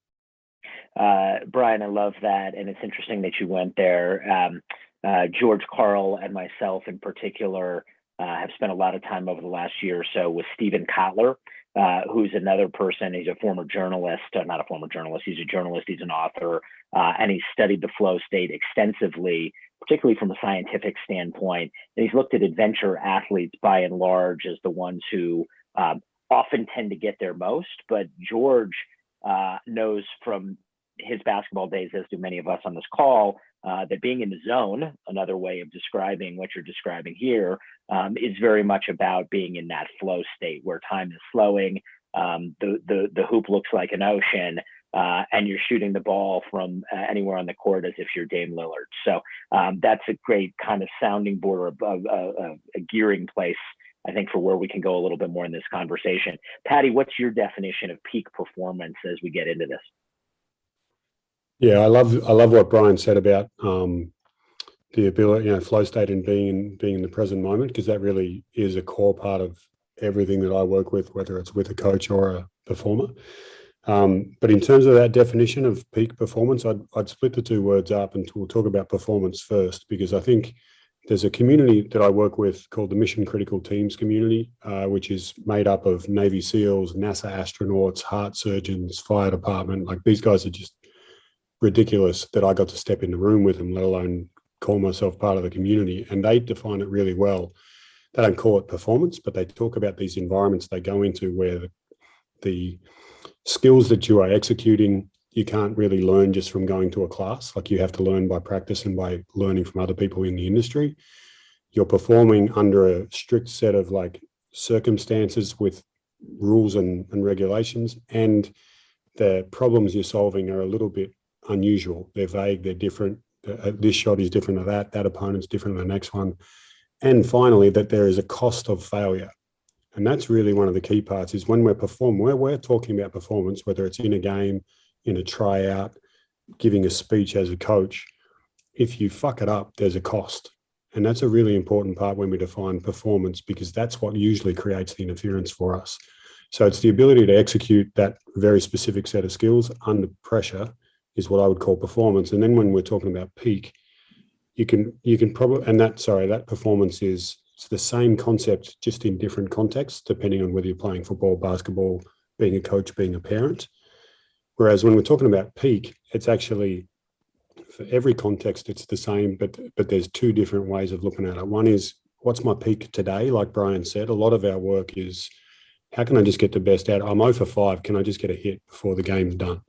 Brian, I love that. And it's interesting that you went there. George Carl and myself in particular have spent a lot of time over the last year or so with Stephen Kotler, who's another person. He's a former journalist, not a former journalist. He's a journalist. He's an author, and he's studied the flow state extensively, particularly from a scientific standpoint. And he's looked at adventure athletes by and large as the ones who often tend to get there most. But George knows from his basketball days, as do many of us on this call, that being in the zone, another way of describing what you're describing here, is very much about being in that flow state where time is slowing. The hoop looks like an ocean, and you're shooting the ball from anywhere on the court as if you're Dame Lillard. So that's a great kind of sounding board, a gearing place, I think, for where we can go a little bit more in this conversation. Paddy, what's your definition of peak performance as we get into this? Yeah, I love what Brian said about the ability, flow state and being in the present moment, because that really is a core part of everything that I work with, whether it's with a coach or a performer. But in terms of that definition of peak performance, I'd split the two words up, and we'll talk about performance first, because I think there's a community that I work with called the Mission Critical Teams community, which is made up of Navy SEALs, NASA astronauts, heart surgeons, fire department. Like, these guys are just ridiculous that I got to step in the room with them, let alone call myself part of the community. And they define it really well. They don't call it performance, but they talk about these environments they go into where the skills that you are executing, you can't really learn just from going to a class. Like, you have to learn by practice and by learning from other people in the industry. You're performing under a strict set of like circumstances with rules and regulations, and the problems you're solving are a little bit unusual. They're vague, they're different. This shot is different to that opponent's different to the next one. And finally, that there is a cost of failure. And that's really one of the key parts, is when we're talking about performance, whether it's in a game, in a tryout, giving a speech as a coach, if you fuck it up, there's a cost. And that's a really important part when we define performance, because that's what usually creates the interference for us. So it's the ability to execute that very specific set of skills under pressure is what I would call performance. And then when we're talking about peak, you can probably, and that performance is, it's the same concept, just in different contexts, depending on whether you're playing football, basketball, being a coach, being a parent. Whereas when we're talking about peak, it's actually, for every context, it's the same, but there's two different ways of looking at it. One is, what's my peak today? Like Brian said, a lot of our work is, how can I just get the best out? I'm 0 for 5. Can I just get a hit before the game's done?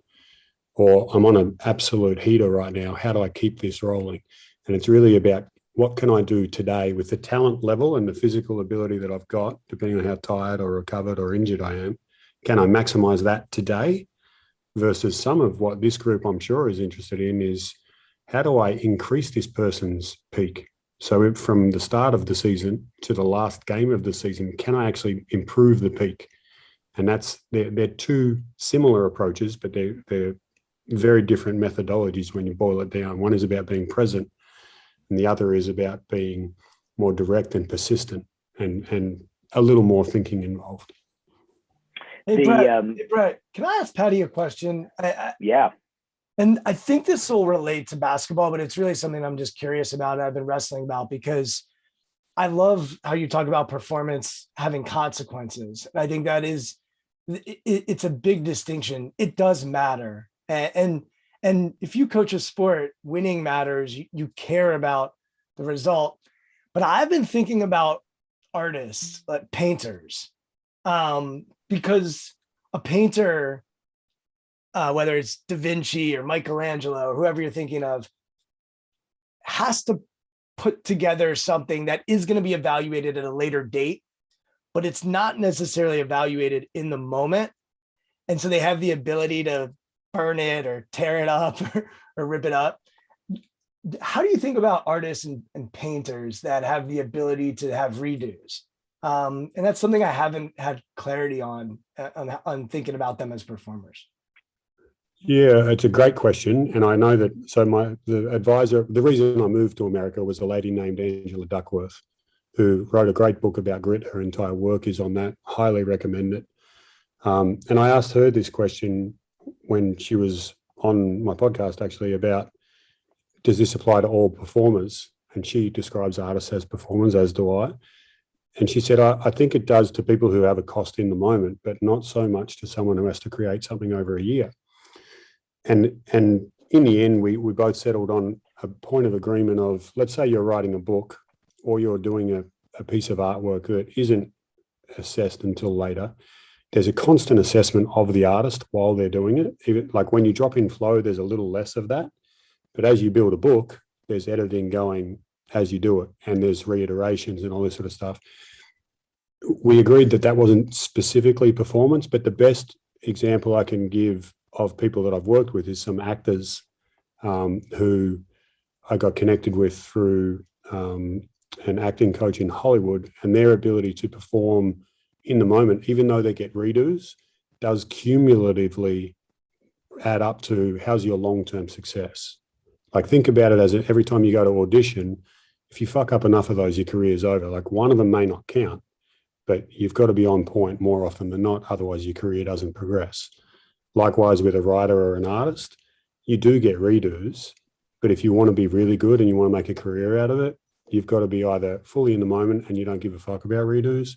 Or I'm on an absolute heater right now. How do I keep this rolling? And it's really about, what can I do today with the talent level and the physical ability that I've got, depending on how tired or recovered or injured I am? Can I maximize that today? Versus some of what this group, I'm sure, is interested in is, how do I increase this person's peak? So from the start of the season to the last game of the season, can I actually improve the peak? And they're two similar approaches, but they're very different methodologies when you boil it down. One is about being present, and the other is about being more direct and persistent, and a little more thinking involved. Hey, Brett, can I ask Paddy a question? Yeah. And I think this will relate to basketball, but it's really something I'm just curious about. I've been wrestling about, because I love how you talk about performance having consequences. And I think that it's a big distinction. It does matter. And if you coach a sport, winning matters. You care about the result. But I've been thinking about artists, like painters, because a painter, whether it's Da Vinci or Michelangelo or whoever you're thinking of, has to put together something that is going to be evaluated at a later date, but it's not necessarily evaluated in the moment. And so they have the ability to burn it or tear it up or rip it up. How do you think about artists and painters that have the ability to have redos? And that's something I haven't had clarity on thinking about them as performers. Yeah, it's a great question. And I know that, the advisor, the reason I moved to America was a lady named Angela Duckworth, who wrote a great book about grit. Her entire work is on that. Highly recommend it. And I asked her this question when she was on my podcast actually about, does this apply to all performers? And she describes artists as performers, as do I. And she said, I think it does to people who have a cost in the moment, but not so much to someone who has to create something over a year. And in the end, we both settled on a point of agreement of, let's say you're writing a book or you're doing a piece of artwork that isn't assessed until later. There's a constant assessment of the artist while they're doing it. Even like when you drop in flow, there's a little less of that. But as you build a book, there's editing going as you do it, and there's reiterations and all this sort of stuff. We agreed that that wasn't specifically performance, but the best example I can give of people that I've worked with is some actors who I got connected with through an acting coach in Hollywood, and their ability to perform in the moment, even though they get redos, does cumulatively add up to how's your long-term success. Like, think about it as every time you go to audition, if you fuck up enough of those, your career's over. Like, one of them may not count, but you've got to be on point more often than not. Otherwise, your career doesn't progress. Likewise, with a writer or an artist, you do get redos, but if you want to be really good and you want to make a career out of it, you've got to be either fully in the moment and you don't give a fuck about redos,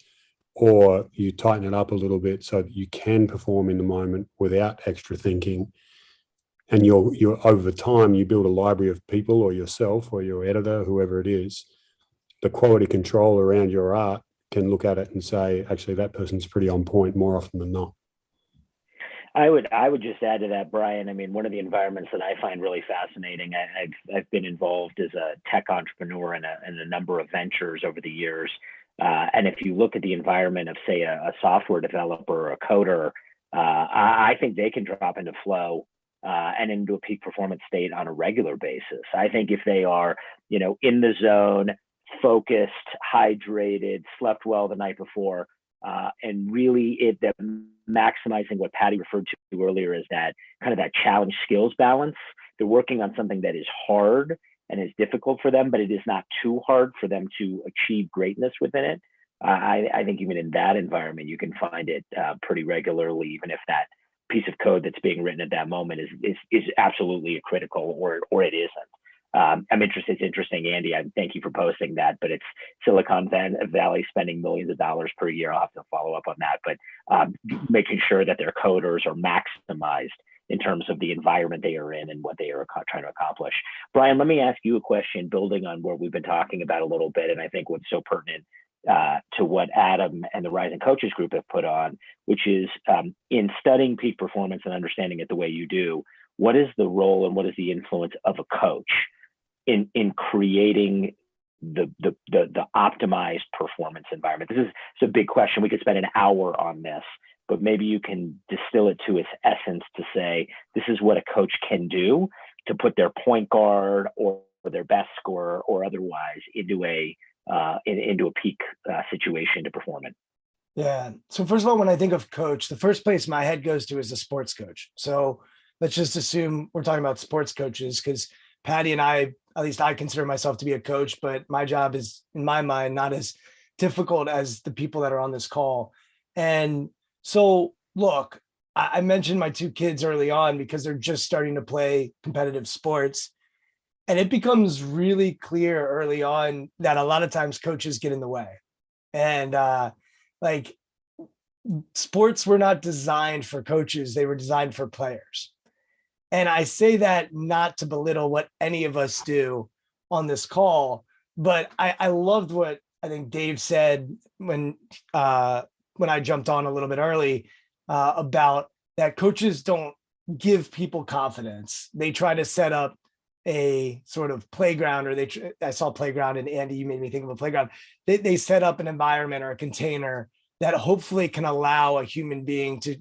or you tighten it up a little bit so that you can perform in the moment without extra thinking. And you're over time, you build a library of people, or yourself or your editor, whoever it is. The quality control around your art can look at it and say, actually, that person's pretty on point more often than not. I would just add to that, Brian. I mean, one of the environments that I find really fascinating, I've been involved as a tech entrepreneur in a number of ventures over the years. And if you look at the environment of, say, a software developer or a coder, I think they can drop into flow and into a peak performance state on a regular basis. I think if they are, in the zone, focused, hydrated, slept well the night before, and really maximizing what Paddy referred to earlier as that kind of that challenge skills balance. They're working on something that is hard and is difficult for them, but it is not too hard for them to achieve greatness within it. I think even in that environment, you can find it pretty regularly, even if that piece of code that's being written at that moment is absolutely critical or it isn't. I'm interested. It's interesting, Andy. Thank you for posting that, but it's Silicon Valley spending millions of dollars per year. I'll have to follow up on that, but making sure that their coders are maximized in terms of the environment they are in and what they are trying to accomplish. Brian, let me ask you a question, building on what we've been talking about a little bit, and I think what's so pertinent to what Adam and the Rising Coaches Group have put on, which is in studying peak performance and understanding it the way you do, what is the role and what is the influence of a coach in creating the optimized performance environment? It's a big question. We could spend an hour on this, but maybe you can distill it to its essence to say, this is what a coach can do to put their point guard or their best scorer or otherwise into a peak situation to perform in. Yeah. So first of all, when I think of coach, the first place my head goes to is a sports coach. So let's just assume we're talking about sports coaches, because Paddy and I, at least I consider myself to be a coach, but my job is, in my mind, not as difficult as the people that are on this call. And so, look, I mentioned my two kids early on because they're just starting to play competitive sports. And it becomes really clear early on that a lot of times coaches get in the way. And like, sports were not designed for coaches. They were designed for players. And I say that not to belittle what any of us do on this call, but I loved what I think Dave said when I jumped on a little bit early about that coaches don't give people confidence. They try to set up a sort of playground, or I saw playground, and Andy, you made me think of a playground. They set up an environment or a container that hopefully can allow a human being to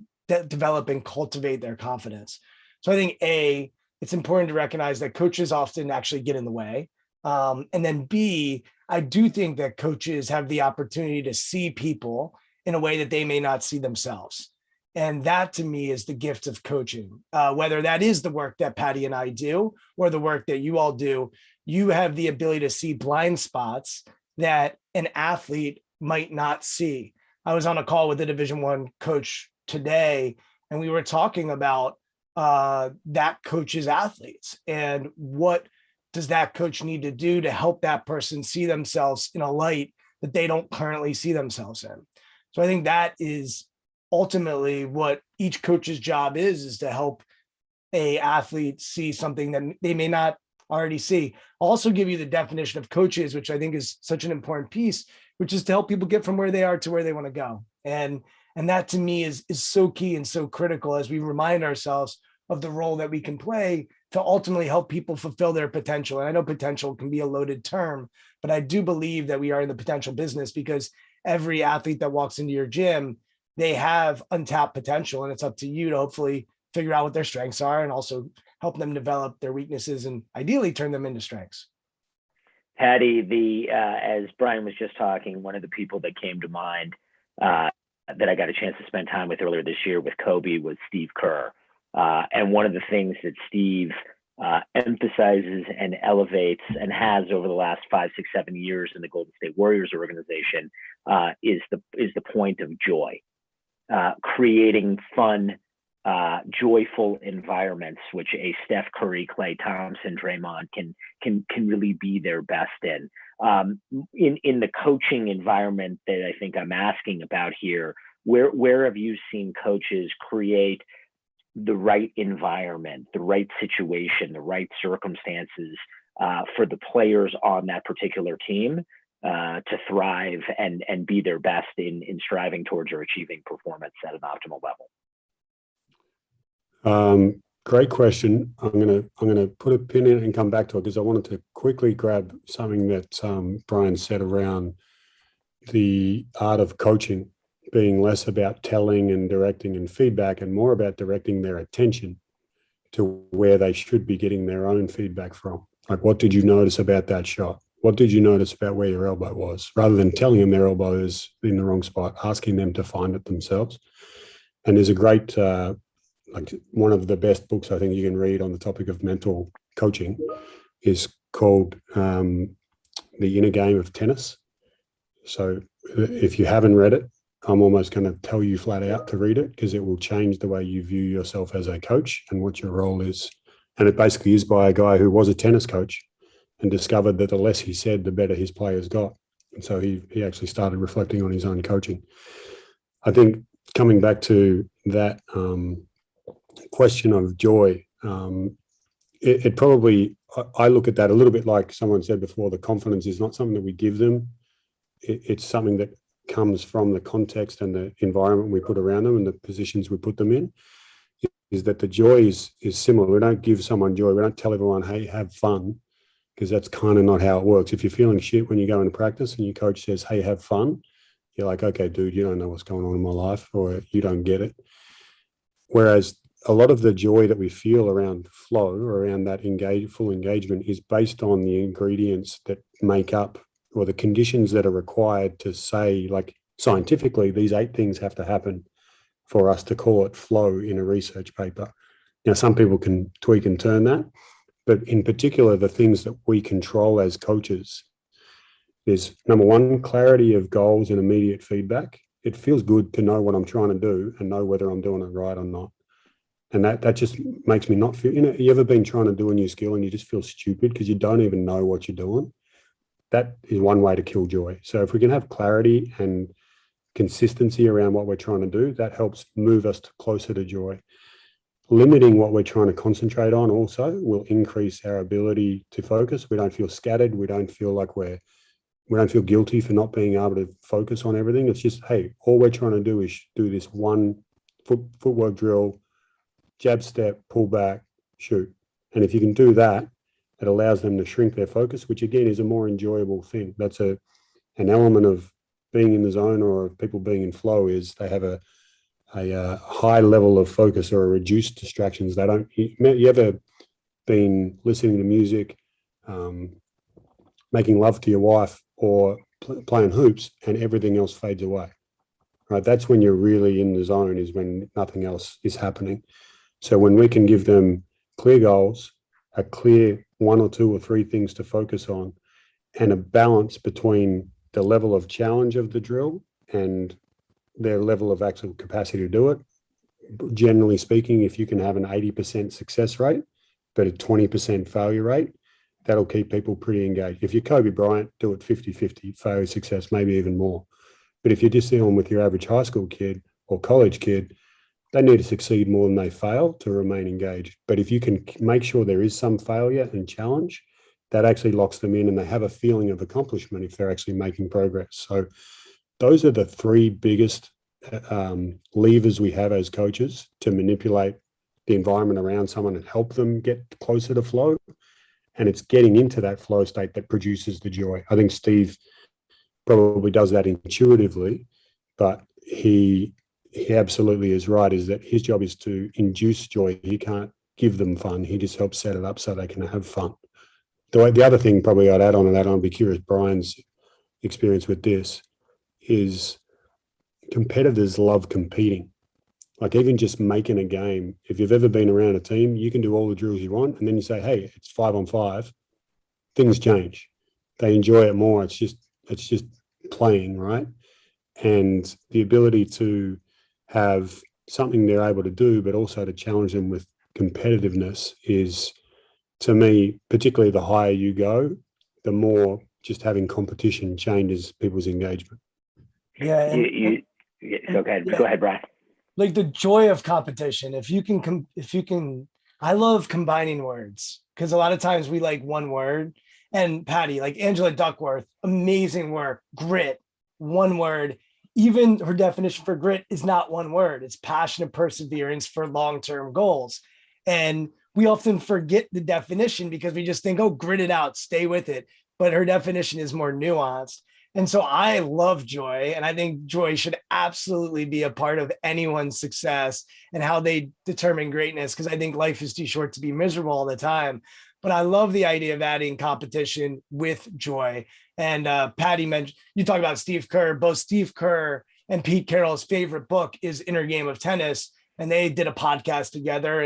develop and cultivate their confidence. So I think it's important to recognize that coaches often actually get in the way. And then B, I do think that coaches have the opportunity to see people in a way that they may not see themselves. And that to me is the gift of coaching. Whether that is the work that Paddy and I do or the work that you all do, you have the ability to see blind spots that an athlete might not see. I was on a call with a Division I coach today, and we were talking about that coach's athletes, and what does that coach need to do to help that person see themselves in a light that they don't currently see themselves in. So I think that is ultimately what each coach's job is to help a athlete see something that they may not already see. I'll also give you the definition of coaches, which I think is such an important piece, which is to help people get from where they are to where they want to go. And that to me is so key and so critical as we remind ourselves of the role that we can play to ultimately help people fulfill their potential. And I know potential can be a loaded term, but I do believe that we are in the potential business, because every athlete that walks into your gym, they have untapped potential, and it's up to you to hopefully figure out what their strengths are and also help them develop their weaknesses and ideally turn them into strengths. Paddy, as Brian was just talking, one of the people that came to mind that I got a chance to spend time with earlier this year with Kobe was Steve Kerr. And one of the things that Steve emphasizes and elevates and has over the last 5, 6, 7 years in the Golden State Warriors organization is the point of joy, creating fun, joyful environments, which a Steph Curry, Klay Thompson, Draymond can really be their best in. In the coaching environment that I think I'm asking about here, where have you seen coaches create the right environment, the right situation, the right circumstances for the players on that particular team to thrive and be their best in striving towards or achieving performance at an optimal level? Great question. I'm gonna put a pin in it and come back to it, because I wanted to quickly grab something that Brian said around the art of coaching being less about telling and directing and feedback and more about directing their attention to where they should be getting their own feedback from. Like, what did you notice about that shot? What did you notice about where your elbow was? Rather than telling them their elbow is in the wrong spot, asking them to find it themselves. And there's a great, like one of the best books I think you can read on the topic of mental coaching is called The Inner Game of Tennis. So if you haven't read it, I'm almost going to tell you flat out to read it, because it will change the way you view yourself as a coach and what your role is. And it basically is by a guy who was a tennis coach and discovered that the less he said, the better his players got. And so he actually started reflecting on his own coaching. I think coming back to that question of joy, it probably, I look at that a little bit like someone said before, the confidence is not something that we give them. It's something that comes from the context and the environment we put around them and the positions we put them in. Is that the joy is similar. We don't give someone joy. We don't tell everyone, hey, have fun, because that's kind of not how it works. If you're feeling shit when you go into practice and your coach says, hey, have fun, you're like, okay, dude, you don't know what's going on in my life, or you don't get it. Whereas a lot of the joy that we feel around flow, or around that full engagement, is based on the ingredients that make up, or the conditions that are required to say, like scientifically, these 8 things have to happen for us to call it flow in a research paper. Now, some people can tweak and turn that, but in particular, the things that we control as coaches is, number one, clarity of goals and immediate feedback. It feels good to know what I'm trying to do and know whether I'm doing it right or not. And that just makes me not feel, you ever been trying to do a new skill and you just feel stupid because you don't even know what you're doing? That is one way to kill joy. So if we can have clarity and consistency around what we're trying to do, that helps move us closer to joy. Limiting what we're trying to concentrate on also will increase our ability to focus. We don't feel scattered. We don't feel like we don't feel guilty for not being able to focus on everything. It's just, hey, all we're trying to do is do this one footwork drill, jab step, pull back, shoot. And if you can do that, it allows them to shrink their focus, which again is a more enjoyable thing. That's an element of being in the zone, or of people being in flow, is they have a high level of focus or a reduced distractions. They don't. You ever been listening to music, making love to your wife, or playing hoops, and everything else fades away? Right. That's when you're really in the zone, is when nothing else is happening. So when we can give them clear goals, a clear 1 or 2 or 3 things to focus on, and a balance between the level of challenge of the drill and their level of actual capacity to do it, generally speaking, if you can have an 80% success rate, but a 20% failure rate, that'll keep people pretty engaged. If you're Kobe Bryant, do it 50-50, failure, success, maybe even more. But if you're just dealing with your average high school kid or college kid, they need to succeed more than they fail to remain engaged. But if you can make sure there is some failure and challenge, that actually locks them in and they have a feeling of accomplishment if they're actually making progress. So those are the three biggest levers we have as coaches to manipulate the environment around someone and help them get closer to flow. And it's getting into that flow state that produces the joy. I think Steve probably does that intuitively, but he absolutely is right, is that his job is to induce joy. He can't give them fun. He just helps set it up so they can have fun. The other thing probably I'd add on to that, I'd be curious, Brian's experience with this, is competitors love competing. Like even just making a game, if you've ever been around a team, you can do all the drills you want. And then you say, hey, it's 5-on-5. Things change. They enjoy it more. It's just playing, right? And the ability to have something they're able to do, but also to challenge them with competitiveness is, to me, particularly the higher you go, the more just having competition changes people's engagement. Yeah. Go ahead, Brian. Like the joy of competition. If you can, I love combining words because a lot of times we like one word. And Paddy, like Angela Duckworth, amazing work, grit, one word. Even her definition for grit is not one word. It's passionate perseverance for long-term goals. And we often forget the definition because we just think, oh, grit it out, stay with it. But her definition is more nuanced. And so I love joy. And I think joy should absolutely be a part of anyone's success and how they determine greatness, because I think life is too short to be miserable all the time. But I love the idea of adding competition with joy. And Paddy mentioned, you talk about Steve Kerr. Both Steve Kerr and Pete Carroll's favorite book is Inner Game of Tennis. And they did a podcast together.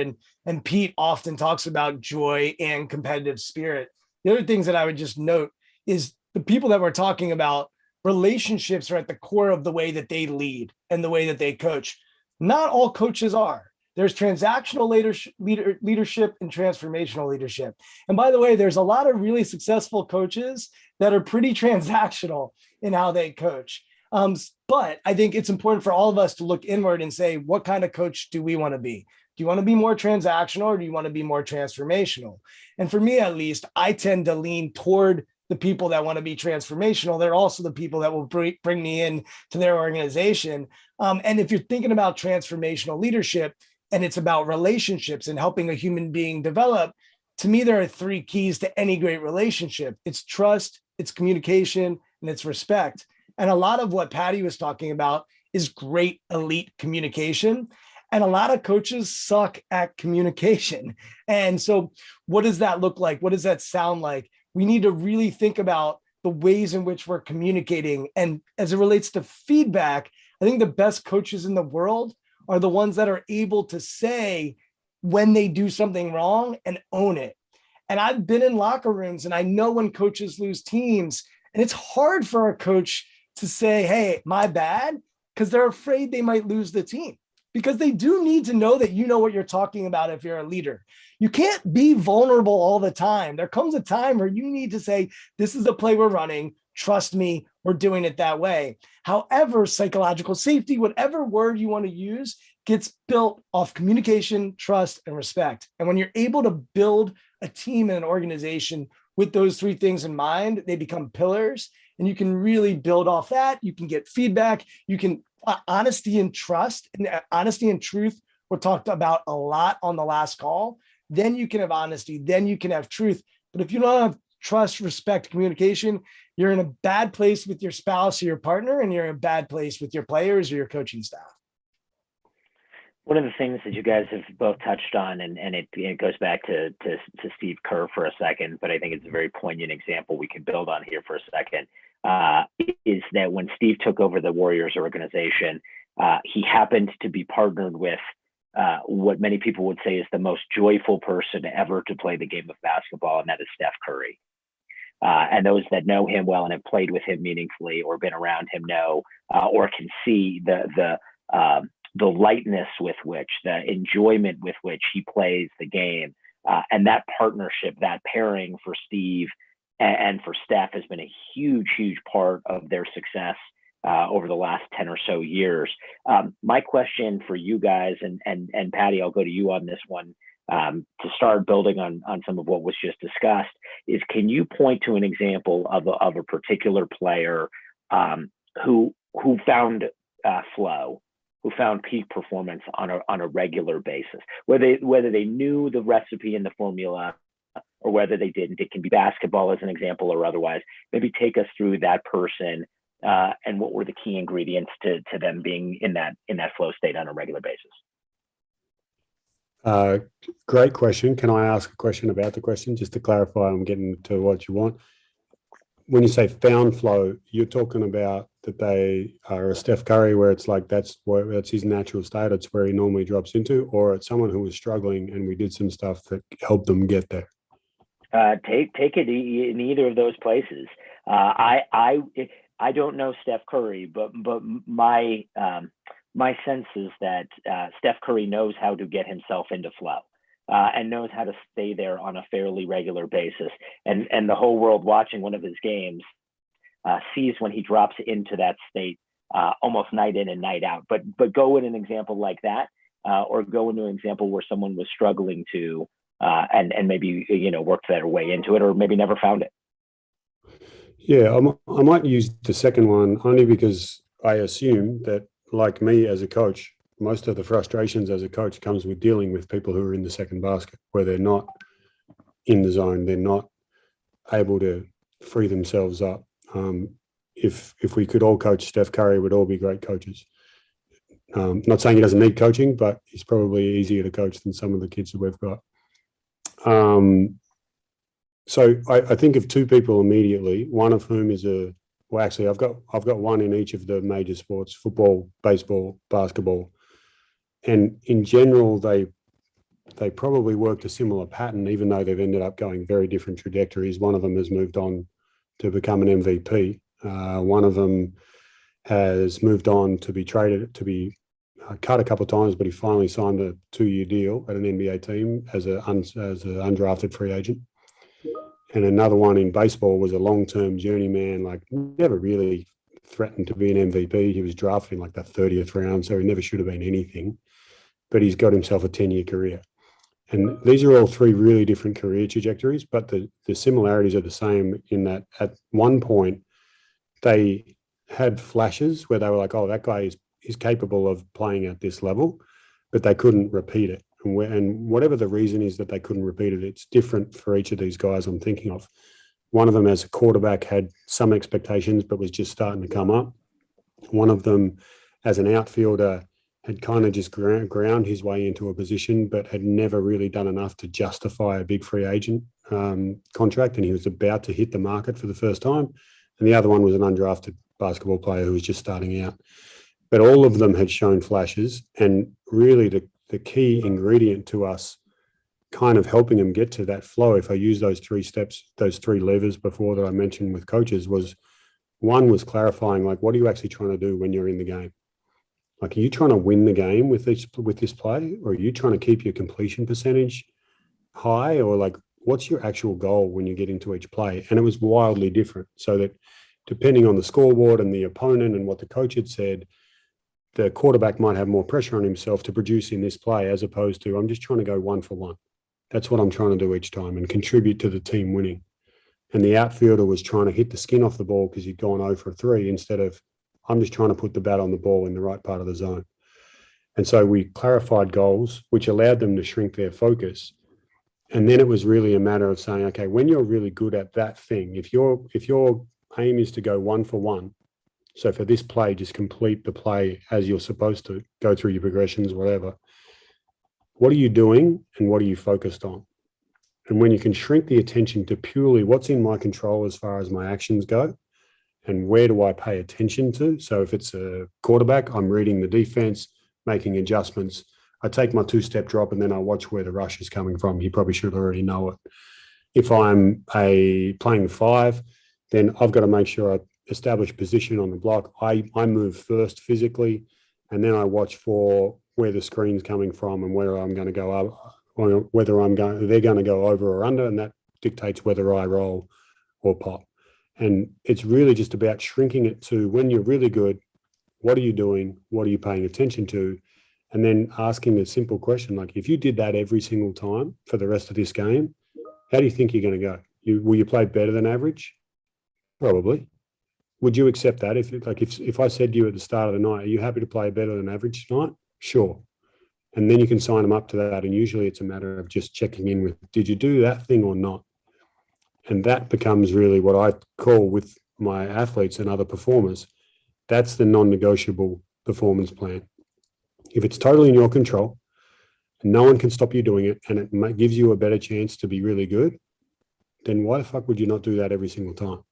And Pete often talks about joy and competitive spirit. The other things that I would just note is the people that we're talking about, relationships are at the core of the way that they lead and the way that they coach. Not all coaches are. There's transactional leadership and transformational leadership. And by the way, there's a lot of really successful coaches that are pretty transactional in how they coach. But I think it's important for all of us to look inward and say, what kind of coach do we want to be? Do you want to be more transactional or do you want to be more transformational? And for me, at least, I tend to lean toward the people that want to be transformational. They're also the people that will bring me in to their organization. And if you're thinking about transformational leadership, and it's about relationships and helping a human being develop, to me, there are three keys to any great relationship. It's trust, it's communication, and it's respect. And a lot of what Paddy was talking about is great elite communication. And a lot of coaches suck at communication. And so what does that look like? What does that sound like? We need to really think about the ways in which we're communicating. And as it relates to feedback, I think the best coaches in the world are the ones that are able to say when they do something wrong and own it. And I've been in locker rooms and I know when coaches lose teams, and it's hard for a coach to say, hey, my bad, because they're afraid they might lose the team, because they do need to know that you know what you're talking about if you're a leader. You can't be vulnerable all the time. There comes a time where you need to say, this is the play we're running. Trust me, we're doing it that way. However, psychological safety, whatever word you want to use, gets built off communication, trust, and respect. And when you're able to build a team and an organization with those three things in mind, they become pillars, and you can really build off that. You can get feedback. You can honesty and trust, and honesty and truth were talked about a lot on the last call. Then you can have honesty, then you can have truth. But if you don't have trust, respect, communication, you're in a bad place with your spouse or your partner, and you're in a bad place with your players or your coaching staff. One of the things that you guys have both touched on, and it goes back to Steve Kerr for a second, but I think it's a very poignant example we can build on here for a second, is that when Steve took over the Warriors organization, he happened to be partnered with what many people would say is the most joyful person ever to play the game of basketball, and that is Steph Curry. And those that know him well and have played with him meaningfully or been around him know or can see the the lightness with which, the enjoyment with which he plays the game. And that partnership, that pairing for Steve and for Steph has been a huge, huge part of their success over the last 10 or so years. My question for you guys, and Paddy, I'll go to you on this one, to start building on some of what was just discussed, is can you point to an example of a particular player who found flow, who found peak performance on a regular basis, whether they knew the recipe and the formula or whether they didn't? It can be basketball as an example or otherwise. Maybe take us through that person and what were the key ingredients to them being in that flow state on a regular basis. Great question. Can I ask a question about the question just to clarify? I'm getting to what you want. When you say found flow, you're talking about that they are a Steph Curry, where it's like that's his natural state, it's where he normally drops into, or it's someone who was struggling and we did some stuff that helped them get there? Take it in either of those places. I don't know Steph Curry, but my sense is that Steph Curry knows how to get himself into flow and knows how to stay there on a fairly regular basis. And the whole world watching one of his games sees when he drops into that state almost night in and night out. But go in an example like that, or go into an example where someone was struggling to and maybe worked their way into it, or maybe never found it. Yeah, I might use the second one only because I assume that, like me as a coach, most of the frustrations as a coach comes with dealing with people who are in the second basket, where they're not in the zone, they're not able to free themselves up. If we could all coach Steph Curry, we'd all be great coaches. Not saying he doesn't need coaching, but he's probably easier to coach than some of the kids that we've got. So I think of two people immediately, one of whom is I've got one in each of the major sports: football, baseball, basketball. And in general, they probably worked a similar pattern, even though they've ended up going very different trajectories. One of them has moved on to become an MVP. One of them has moved on to be traded, to be cut a couple of times, but he finally signed a 2-year deal at an NBA team as an undrafted free agent. And another one in baseball was a long-term journeyman, like never really threatened to be an MVP. He was drafted in like the 30th round, so he never should have been anything. But he's got himself a 10-year career. And these are all three really different career trajectories, but the similarities are the same in that at one point they had flashes where they were like, oh, that guy is capable of playing at this level, but they couldn't repeat it. And whatever the reason is that they couldn't repeat it, it's different for each of these guys I'm thinking of. One of them as a quarterback had some expectations, but was just starting to come up. One of them as an outfielder had kind of just ground his way into a position, but had never really done enough to justify a big free agent contract. And he was about to hit the market for the first time. And the other one was an undrafted basketball player who was just starting out. But all of them had shown flashes. And really the key ingredient to us kind of helping them get to that flow, if I use those 3 steps, those 3 levers before that I mentioned with coaches, was one was clarifying, like, what are you actually trying to do when you're in the game? Like, are you trying to win the game with this play, or are you trying to keep your completion percentage high, or like, what's your actual goal when you get into each play? And it was wildly different, so that depending on the scoreboard and the opponent and what the coach had said, the quarterback might have more pressure on himself to produce in this play, as opposed to, I'm just trying to go 1 for 1. That's what I'm trying to do each time and contribute to the team winning. And the outfielder was trying to hit the skin off the ball because he'd gone 0 for 3, instead of, I'm just trying to put the bat on the ball in the right part of the zone. And so we clarified goals, which allowed them to shrink their focus. And then it was really a matter of saying, okay, when you're really good at that thing, if your aim is to go 1 for 1, so for this play, just complete the play as you're supposed to, go through your progressions, whatever. What are you doing and what are you focused on? And when you can shrink the attention to purely what's in my control as far as my actions go, and where do I pay attention to? So if it's a quarterback, I'm reading the defense, making adjustments. I take my 2-step drop and then I watch where the rush is coming from. He probably should already know it. If I'm playing 5, then I've got to make sure I establish position on the block. I move first physically, and then I watch for where the screen's coming from and where I'm going to go up, or whether they're going to go over or under, and that dictates whether I roll or pop. And it's really just about shrinking it to when you're really good, what are you doing? What are you paying attention to? And then asking a simple question like, if you did that every single time for the rest of this game, how do you think you're going to go? Will you play better than average? Probably. Would you accept that? If I said to you at the start of the night, are you happy to play better than average tonight? Sure. And then you can sign them up to that. And usually it's a matter of just checking in with, did you do that thing or not? And that becomes really what I call with my athletes and other performers. That's the non-negotiable performance plan. If it's totally in your control and no one can stop you doing it, and it gives you a better chance to be really good, then why the fuck would you not do that every single time?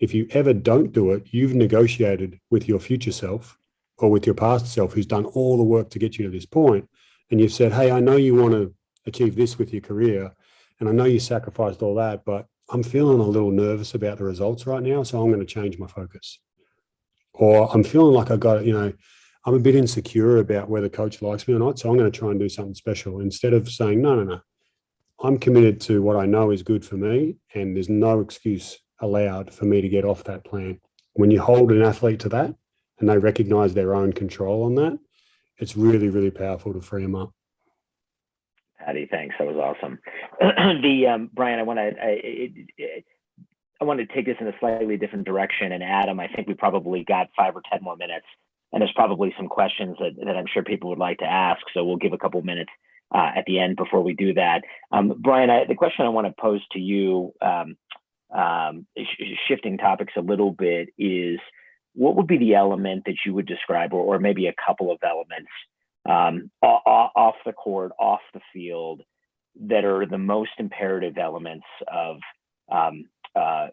If you ever don't do it, you've negotiated with your future self or with your past self who's done all the work to get you to this point, and you've said, hey, I know you want to achieve this with your career, and I know you sacrificed all that, but I'm feeling a little nervous about the results right now, so I'm going to change my focus. Or I'm feeling like I'm a bit insecure about whether coach likes me or not, so I'm going to try and do something special. Instead of saying, no, I'm committed to what I know is good for me, and there's no excuse allowed for me to get off that plan. When you hold an athlete to that and they recognize their own control on that, it's really, really powerful to free them up. Paddy, thanks. That was awesome. Brian, I want to take this in a slightly different direction. And Adam, I think we probably got 5 or 10 more minutes. And there's probably some questions that I'm sure people would like to ask. So we'll give a couple minutes at the end before we do that. Brian, the question I want to pose to you, shifting topics a little bit, is what would be the element that you would describe, or maybe a couple of elements off the court, off the field, that are the most imperative elements of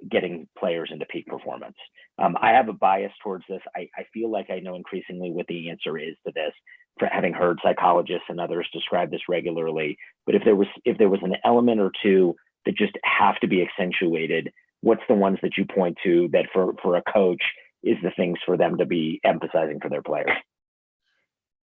getting players into peak performance? I have a bias towards this. I feel like I know increasingly what the answer is to this, for having heard psychologists and others describe this regularly. But if there was an element or two that just have to be accentuated, what's the ones that you point to that for a coach is the things for them to be emphasizing for their players?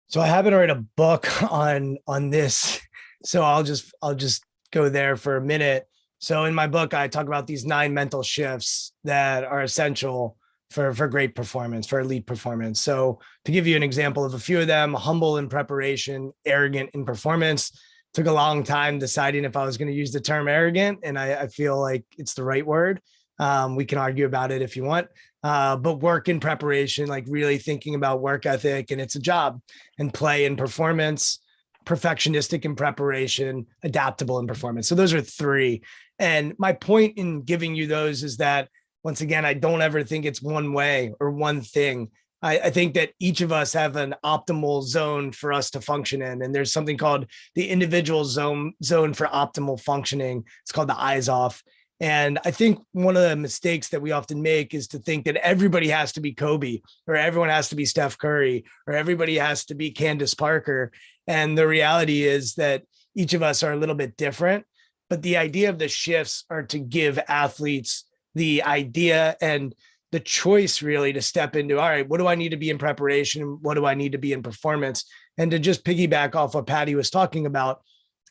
So I haven't read a book on this, so I'll just go there for a minute. So in my book, I talk about these 9 mental shifts that are essential for great performance, for elite performance. So to give you an example of a few of them: humble in preparation, arrogant in performance. Took a long time deciding if I was going to use the term arrogant, and I feel like it's the right word. We can argue about it if you want, but work in preparation, like really thinking about work ethic, and it's a job, and play in performance, perfectionistic in preparation, adaptable in performance. So those are 3. And my point in giving you those is that, once again, I don't ever think it's one way or one thing. I think that each of us have an optimal zone for us to function in. And there's something called the individual zone for optimal functioning. It's called the eyes off. And I think one of the mistakes that we often make is to think that everybody has to be Kobe, or everyone has to be Steph Curry, or everybody has to be Candace Parker. And the reality is that each of us are a little bit different. But the idea of the shifts are to give athletes the idea and the choice really to step into, all right, what do I need to be in preparation? What do I need to be in performance? And to just piggyback off what Paddy was talking about,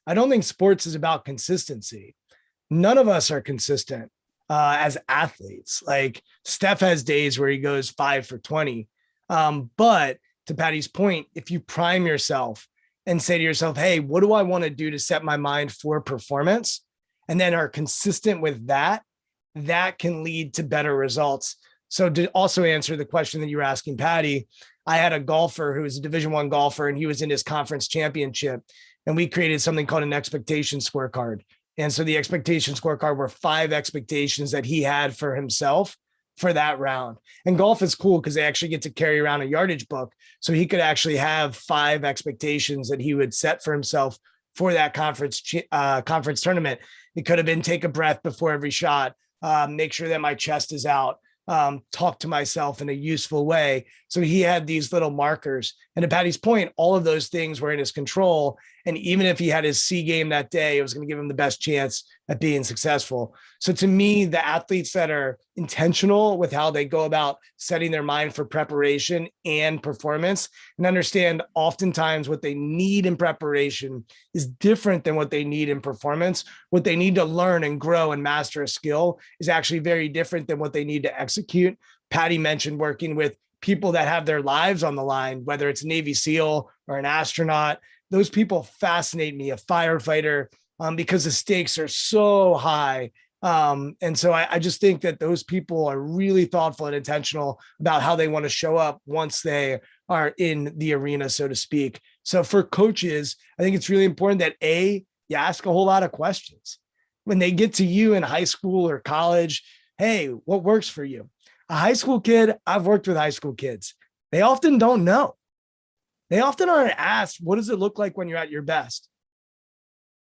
I don't think sports is about consistency. None of us are consistent as athletes. Like Steph has days where he goes 5 for 20. But to Paddy's point, if you prime yourself and say to yourself, hey, what do I want to do to set my mind for performance? And then are consistent with that, that can lead to better results. So to also answer the question that you were asking, Paddy, I had a golfer who was a Division I golfer, and he was in his conference championship, and we created something called an expectation scorecard. And so the expectation scorecard were 5 expectations that he had for himself for that round. And golf is cool because they actually get to carry around a yardage book. So he could actually have 5 expectations that he would set for himself for that conference tournament. It could have been take a breath before every shot, make sure that my chest is out, talk to myself in a useful way. So he had these little markers. And to Paddy's point, all of those things were in his control. And even if he had his C game that day, it was going to give him the best chance at being successful. So to me, the athletes that are intentional with how they go about setting their mind for preparation and performance, and understand oftentimes what they need in preparation is different than what they need in performance. What they need to learn and grow and master a skill is actually very different than what they need to execute. Paddy mentioned working with people that have their lives on the line, whether it's a Navy SEAL or an astronaut. Those people fascinate me, a firefighter, because the stakes are so high. And so I just think that those people are really thoughtful and intentional about how they want to show up once they are in the arena, so to speak. So for coaches, I think it's really important that you ask a whole lot of questions. When they get to you in high school or college, hey, what works for you? A high school kid, I've worked with high school kids. They often don't know. They often aren't asked, what does it look like when you're at your best?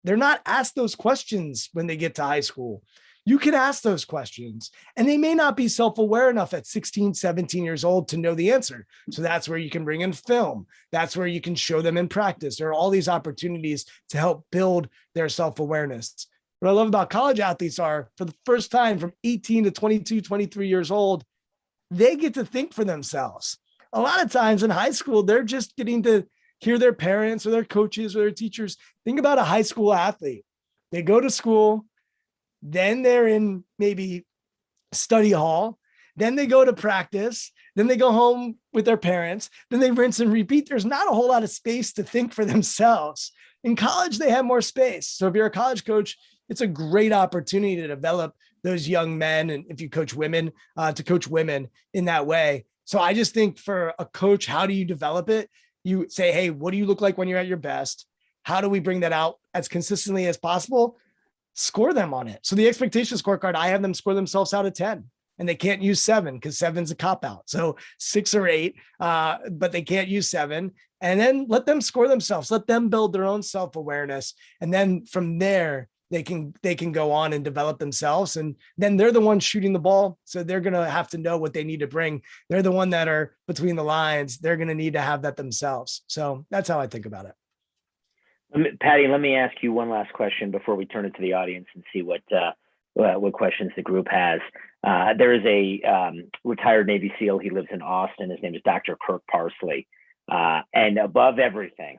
They're not asked those questions when they get to high school. You can ask those questions, and they may not be self-aware enough at 16, 17 years old to know the answer. So that's where you can bring in film. That's where you can show them in practice. There are all these opportunities to help build their self-awareness. What I love about college athletes are, for the first time from 18 to 22, 23 years old, they get to think for themselves. A lot of times in high school, they're just getting to hear their parents or their coaches or their teachers. Think about a high school athlete. They go to school, then they're in maybe study hall, then they go to practice, then they go home with their parents, then they rinse and repeat. There's not a whole lot of space to think for themselves. In college, they have more space. So if you're a college coach, it's a great opportunity to develop those young men, and if you coach women, to coach women in that way. So I just think for a coach, how do you develop it? You say, hey, what do you look like when you're at your best? How do we bring that out as consistently as possible? Score them on it. So the expectation scorecard, I have them score themselves out of 10, and they can't use 7 because 7's a cop out. So 6 or 8, but they can't use 7. And then let them score themselves. Let them build their own self-awareness. And then from there, they can go on and develop themselves. And then they're the ones shooting the ball. So they're going to have to know what they need to bring. They're the one that are between the lines. They're going to need to have that themselves. So that's how I think about it. Paddy, let me ask you one last question before we turn it to the audience and see what questions the group has. There is a retired Navy SEAL. He lives in Austin. His name is Dr. Kirk Parsley. And above everything,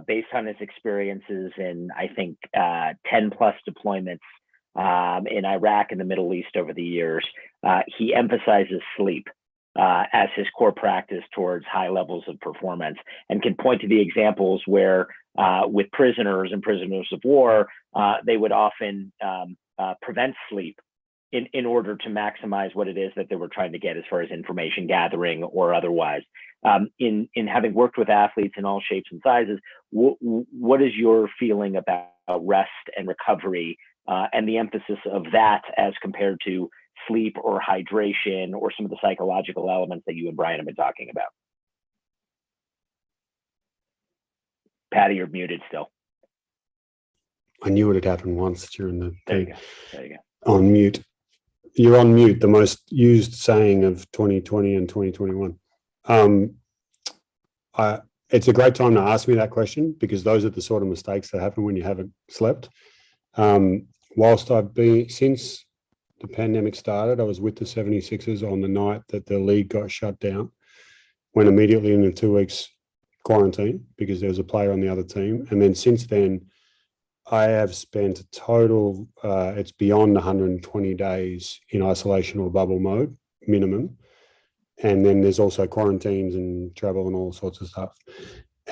based on his experiences in, I think, 10 plus deployments in Iraq and the Middle East over the years, he emphasizes sleep as his core practice towards high levels of performance, and can point to the examples where with prisoners and prisoners of war, they would often prevent sleep in order to maximize what it is that they were trying to get as far as information gathering or otherwise. In having worked with athletes in all shapes and sizes, what is your feeling about rest and recovery and the emphasis of that as compared to sleep or hydration or some of the psychological elements that you and Brian have been talking about? Paddy, you're muted still. I knew it had happened once during the There you thing. go. There you go. On mute. You're on mute, the most used saying of 2020 and 2021. It's a great time to ask me that question, because those are the sort of mistakes that happen when you haven't slept. Whilst I've been, since the pandemic started, I was with the 76ers on the night that the league got shut down, went immediately into 2 weeks quarantine because there was a player on the other team. And then since then, I have spent a total, it's beyond 120 days in isolation or bubble mode, minimum. And then there's also quarantines and travel and all sorts of stuff.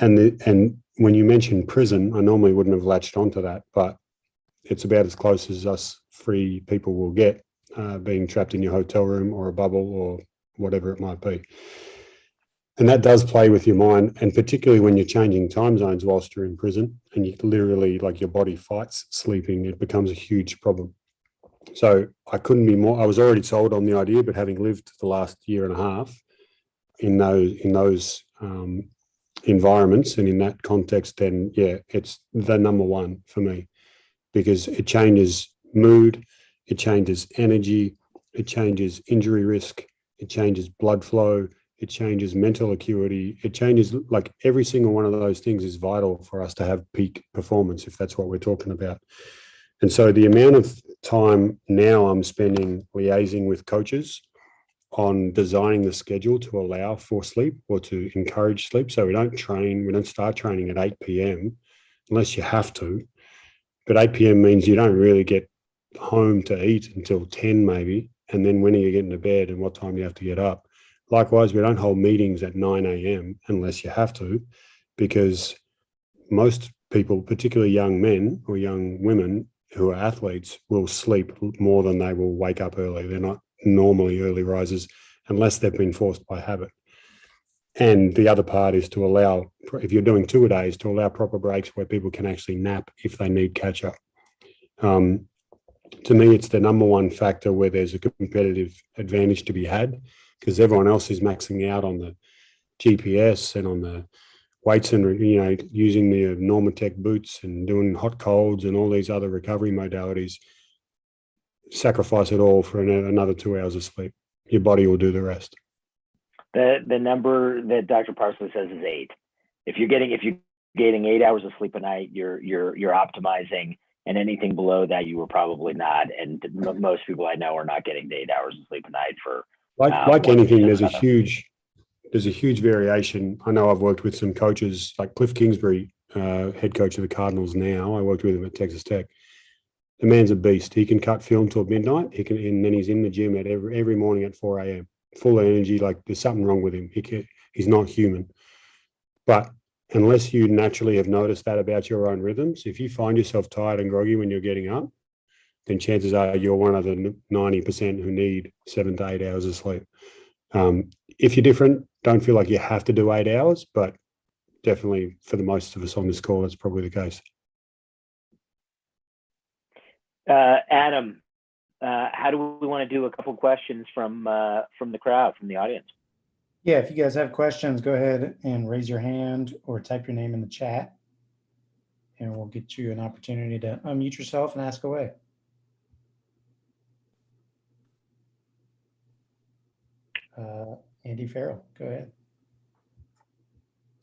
And when you mentioned prison, I normally wouldn't have latched onto that, but it's about as close as us free people will get, being trapped in your hotel room or a bubble or whatever it might be. And that does play with your mind, and particularly when you're changing time zones whilst you're in prison and you literally, like, your body fights sleeping, it becomes a huge problem. So I couldn't be more, I was already sold on the idea, but having lived the last year and a half in those environments and in that context, then yeah, it's the number one for me, because it changes mood, it changes energy, it changes injury risk, it changes blood flow, it changes mental acuity, it changes, like every single one of those things is vital for us to have peak performance, if that's what we're talking about. And so the amount of time now I'm spending liaising with coaches on designing the schedule to allow for sleep or to encourage sleep. So we don't start training at 8 p.m. unless you have to. But 8 p.m. means you don't really get home to eat until 10 maybe. And then when are you getting to bed and what time do you have to get up? Likewise, we don't hold meetings at 9 a.m. unless you have to, because most people, particularly young men or young women who are athletes, will sleep more than they will wake up early. They're not normally early risers unless they've been forced by habit. And the other part is to allow, if you're doing 2-a-days, to allow proper breaks where people can actually nap if they need catch up. To me, it's the number one factor where there's a competitive advantage to be had, because everyone else is maxing out on the GPS and on the weights and, using the Normatec boots and doing hot colds and all these other recovery modalities. Sacrifice it all for another 2 hours of sleep. Your body will do the rest. The number that Dr. Parsley says is 8. If you're getting 8 hours of sleep a night, you're optimizing, and anything below that you were probably not. And most people I know are not getting 8 hours of sleep a night for like anything. There's a huge variation. I know I've worked with some coaches like Cliff Kingsbury, head coach of the Cardinals now. I worked with him at Texas Tech. The man's a beast. He can cut film till midnight. And then he's in the gym at every morning at 4 a.m. full of energy. Like there's something wrong with him. He's not human. But unless you naturally have noticed that about your own rhythms, if you find yourself tired and groggy when you're getting up, then chances are you're one of the 90% who need 7 to 8 hours of sleep. If you're different, don't feel like you have to do 8 hours, but definitely for the most of us on this call, that's probably the case. Adam, how do we want to do a couple questions from the crowd, from the audience? Yeah, if you guys have questions, go ahead and raise your hand or type your name in the chat, and we'll get you an opportunity to unmute yourself and ask away. Andy Farrell, go ahead.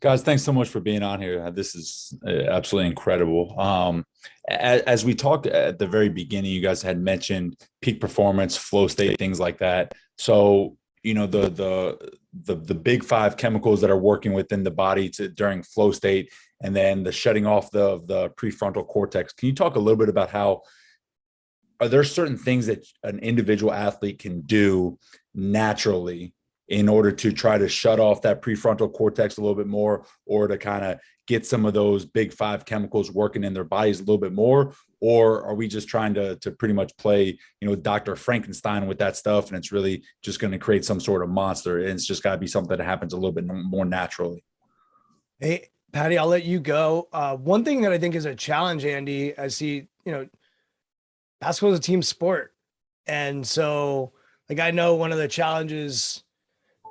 Guys, thanks so much for being on here. This is absolutely incredible. As we talked at the very beginning, you guys had mentioned peak performance, flow state, things like that. So, the big 5 chemicals that are working within the body during flow state, and then the shutting off the prefrontal cortex. Can you talk a little bit about are there certain things that an individual athlete can do naturally in order to try to shut off that prefrontal cortex a little bit more, or to kind of get some of those big 5 chemicals working in their bodies a little bit more? Or are we just trying to pretty much play, Dr. Frankenstein with that stuff, and it's really just going to create some sort of monster, and it's just got to be something that happens a little bit more naturally? Hey, Paddy, I'll let you go. One thing that I think is a challenge, Andy, I see, basketball is a team sport. And so, I know one of the challenges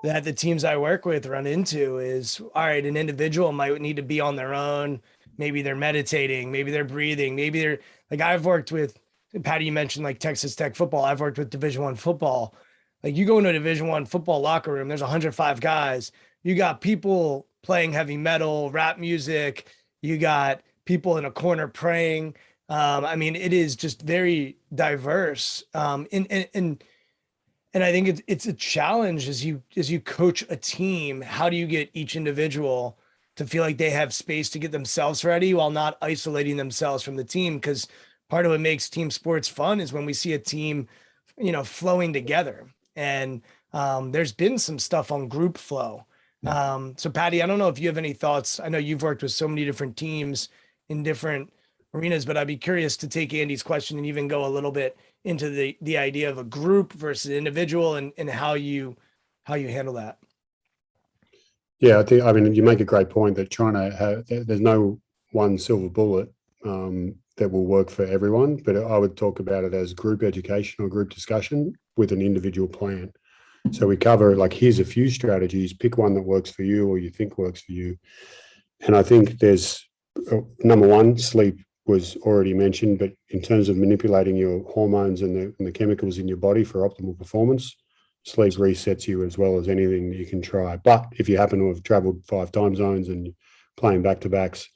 that the teams I work with run into is, all right, an individual might need to be on their own. Maybe they're meditating, maybe they're breathing, maybe they're I've worked with, Patty, you mentioned Texas Tech football. I've worked with Division I football. You go into a Division I football locker room, there's 105 guys. You got people playing heavy metal, rap music. You got people in a corner praying. It is just very diverse. And I think it's a challenge as you coach a team. How do you get each individual to feel like they have space to get themselves ready while not isolating themselves from the team? Because part of what makes team sports fun is when we see a team, flowing together. And there's been some stuff on group flow. So Patty, I don't know if you have any thoughts. I know you've worked with so many different teams in different arenas, but I'd be curious to take Andy's question and even go a little bit into the idea of a group versus individual and how you handle that. Yeah, you make a great point that there's no one silver bullet that will work for everyone, but I would talk about it as group education or group discussion with an individual plan. So we cover here's a few strategies, pick one that works for you or you think works for you. And I think there's number one, sleep was already mentioned, but in terms of manipulating your hormones and the chemicals in your body for optimal performance, sleep resets you as well as anything that you can try. But if you happen to have traveled 5 time zones and you're playing back-to-backs,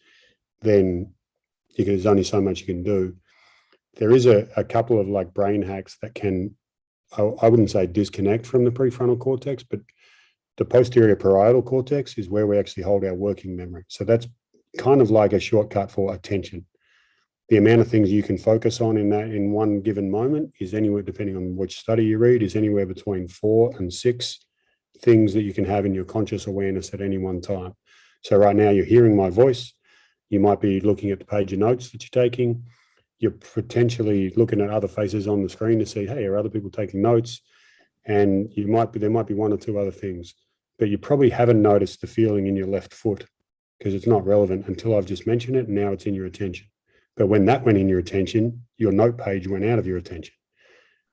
then there's only so much you can do. There is a couple of like brain hacks that can, I wouldn't say disconnect from the prefrontal cortex, but the posterior parietal cortex is where we actually hold our working memory. So that's kind of like a shortcut for attention. The amount of things you can focus on in one given moment is anywhere, depending on which study you read, is anywhere between 4 and 6 things that you can have in your conscious awareness at any one time. So right now you're hearing my voice. You might be looking at the page of notes that you're taking. You're potentially looking at other faces on the screen to see, hey, are other people taking notes? And there might be 1 or 2 other things, but you probably haven't noticed the feeling in your left foot because it's not relevant until I've just mentioned it, and now it's in your attention. But when that went in your attention, your note page went out of your attention.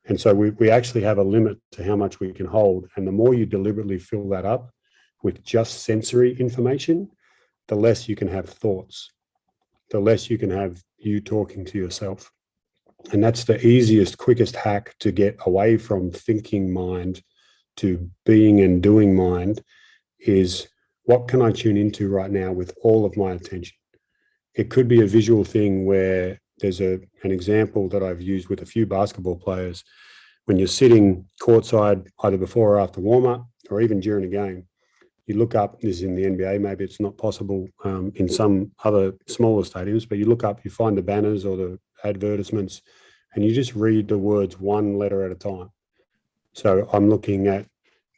And so we actually have a limit to how much we can hold. And the more you deliberately fill that up with just sensory information, the less you can have thoughts, the less you can have you talking to yourself. And that's the easiest, quickest hack to get away from thinking mind to being and doing mind is, what can I tune into right now with all of my attention? It could be a visual thing where there's an example that I've used with a few basketball players. When you're sitting courtside, either before or after warm-up, or even during a game, you look up, this is in the NBA, maybe it's not possible in some other smaller stadiums, but you look up, you find the banners or the advertisements, and you just read the words one letter at a time. So I'm looking at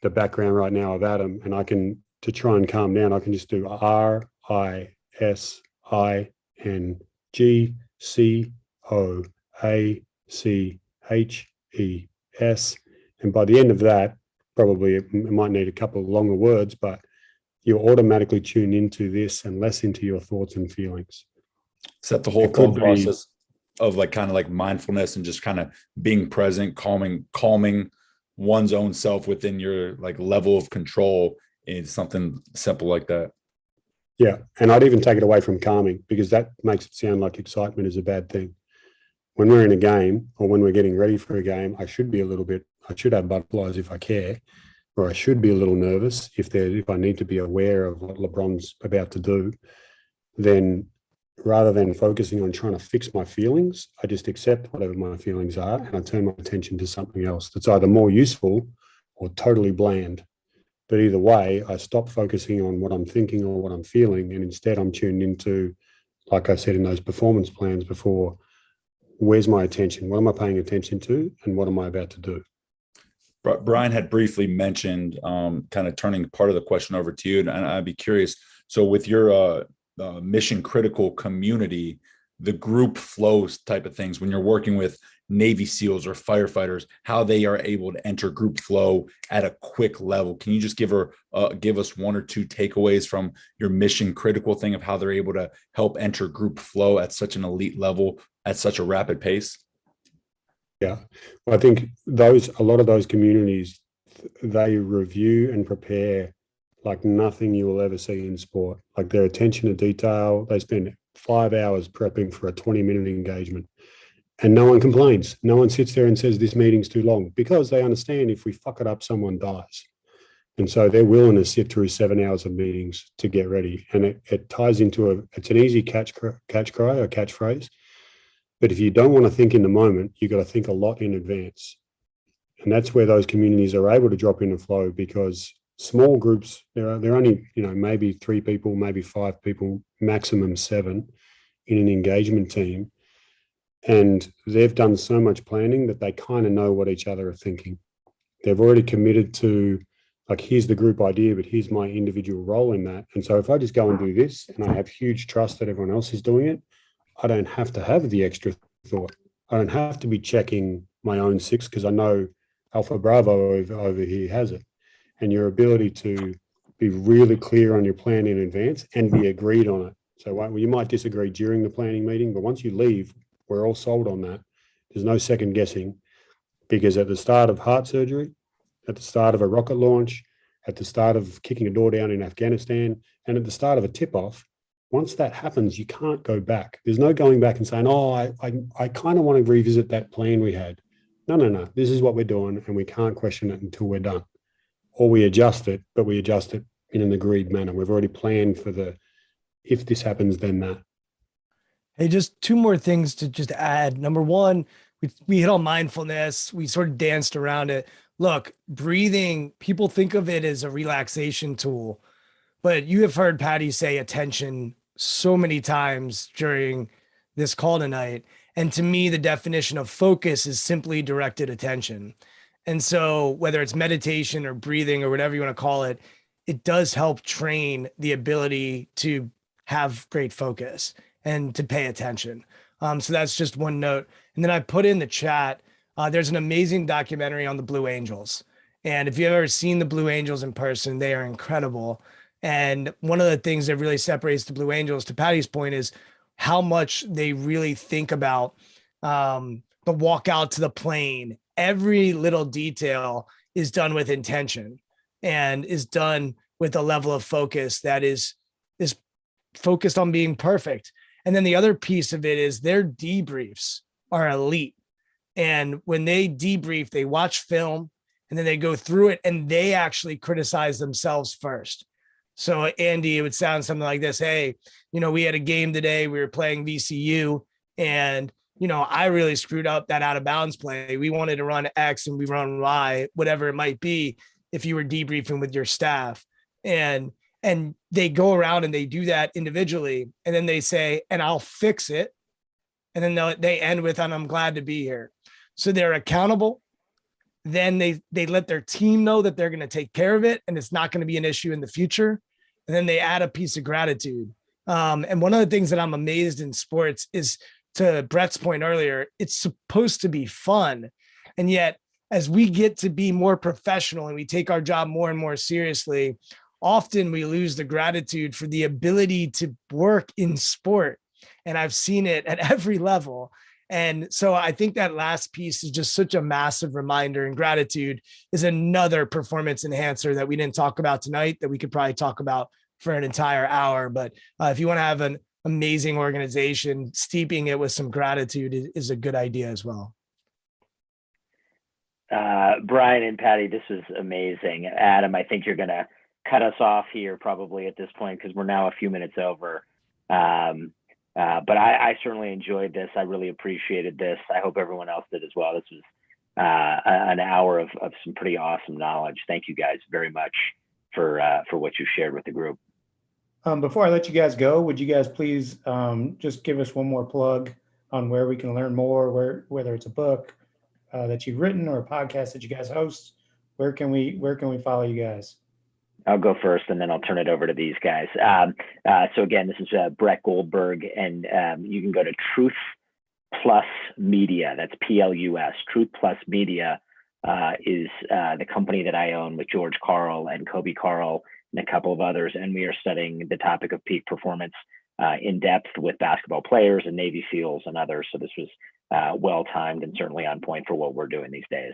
the background right now of Adam, and I can, to try and calm down, I can just do RISINCOACHES. And by the end of that, probably it might need a couple of longer words, but you'll automatically tune into this and less into your thoughts and feelings. Is that the whole thought process of like kind of like mindfulness and just kind of being present, calming one's own self within your like level of control is something simple like that? Yeah. And I'd even take it away from calming, because that makes it sound like excitement is a bad thing. When we're in a game or when we're getting ready for a game, I should have butterflies if I care, or I should be a little nervous if I need to be aware of what LeBron's about to do. Then rather than focusing on trying to fix my feelings, I just accept whatever my feelings are and I turn my attention to something else that's either more useful or totally bland. But either way, I stop focusing on what I'm thinking or what I'm feeling, and instead I'm tuned into, like I said in those performance plans before, where's my attention? What am I paying attention to? And what am I about to do? Brian had briefly mentioned kind of turning part of the question over to you, and I'd be curious. So with your mission critical community, the group flows type of things, when you're working with Navy SEALs or firefighters, how they are able to enter group flow at a quick level. Can you just give us 1 or 2 takeaways from your mission critical thing of how they're able to help enter group flow at such an elite level at such a rapid pace? Yeah, well, I think a lot of those communities, they review and prepare like nothing you will ever see in sport. Like their attention to detail, they spend 5 hours prepping for a 20-minute engagement. And no one complains. No one sits there and says this meeting's too long, because they understand if we fuck it up, someone dies. And so they're willing to sit through 7 hours of meetings to get ready. And it ties into it's an easy catch cry or catchphrase. But if you don't want to think in the moment, you've got to think a lot in advance. And that's where those communities are able to drop in and flow, because small groups, they're only, maybe 3 people, maybe 5 people, maximum 7 in an engagement team. And they've done so much planning that they kind of know what each other are thinking. They've already committed to, like, here's the group idea, but here's my individual role in that. And so if I just go and do this and I have huge trust that everyone else is doing it, I don't have to have the extra thought. I don't have to be checking my own 6 because I know Alpha Bravo over here has it. And your ability to be really clear on your plan in advance and be agreed on it. So you might disagree during the planning meeting, but once you leave, we're all sold on that. There's no second guessing, because at the start of heart surgery, at the start of a rocket launch, at the start of kicking a door down in Afghanistan, and at the start of a tip-off, once that happens, you can't go back. There's no going back and saying, I kind of want to revisit that plan we had. no, this is what we're doing and we can't question it until we're done. Or we adjust it, but we adjust it in an agreed manner. We've already planned for if this happens, then that. Hey, just two more things to just add. Number one, we hit on mindfulness. We sort of danced around it. Look, breathing, people think of it as a relaxation tool, but you have heard Paddy say attention so many times during this call tonight. And to me, the definition of focus is simply directed attention. And so whether it's meditation or breathing or whatever you want to call it, it does help train the ability to have great focus and to pay attention. So that's just one note. And then I put in the chat, there's an amazing documentary on the Blue Angels. And if you've ever seen the Blue Angels in person, they are incredible. And one of the things that really separates the Blue Angels, to Paddy's point, is how much they really think about the walk out to the plane. Every little detail is done with intention and is done with a level of focus that is focused on being perfect. And then the other piece of it is their debriefs are elite. And when they debrief, they watch film and then they go through it and they actually criticize themselves first. So Andy, it would sound something like this. Hey, we had a game today. We were playing VCU and, I really screwed up that out of bounds play. We wanted to run X and we run Y, whatever it might be, if you were debriefing with your staff. And they go around and they do that individually. And then they say, and I'll fix it. And then they end with, and I'm glad to be here. So they're accountable. Then they let their team know that they're going to take care of it and it's not going to be an issue in the future. And then they add a piece of gratitude. And one of the things that I'm amazed in sports is, to Brett's point earlier, it's supposed to be fun. And yet, as we get to be more professional and we take our job more and more seriously, often we lose the gratitude for the ability to work in sport. And I've seen it at every level. And so I think that last piece is just such a massive reminder, and gratitude is another performance enhancer that we didn't talk about tonight that we could probably talk about for an entire hour. But if you want to have an amazing organization, steeping it with some gratitude is a good idea as well. Brian and Paddy, this was amazing. Adam, I think you're going to cut us off here probably at this point because we're now a few minutes over. But I certainly enjoyed this. I really appreciated this. I hope everyone else did as well. This was an hour of some pretty awesome knowledge. Thank you guys very much for what you shared with the group. Before I let you guys go, would you guys please just give us one more plug on where we can learn more, whether it's a book that you've written or a podcast that you guys host? Where can we follow you guys? I'll go first and then I'll turn it over to these guys. So again, this is Brett Goldberg, and you can go to Truth Plus Media. That's PLUS. Truth Plus Media is the company that I own with George Carl and Kobe Carl and a couple of others. And we are studying the topic of peak performance in depth with basketball players and Navy SEALs and others. So this was well-timed and certainly on point for what we're doing these days.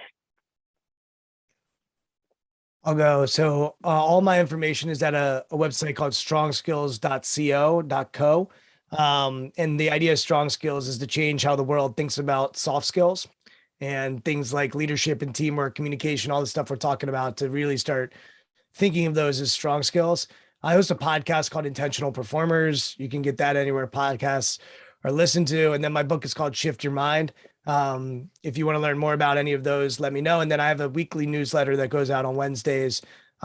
I'll go. So all my information is at a website called strongskills.co.co. And the idea of Strong Skills is to change how the world thinks about soft skills and things like leadership and teamwork, communication, all the stuff we're talking about, to really start thinking of those as strong skills. I host a podcast called Intentional Performers. You can get that anywhere podcasts are listened to. And then my book is called Shift Your Mind. If you want to learn more about any of those, let me know. And then I have a weekly newsletter that goes out on Wednesdays.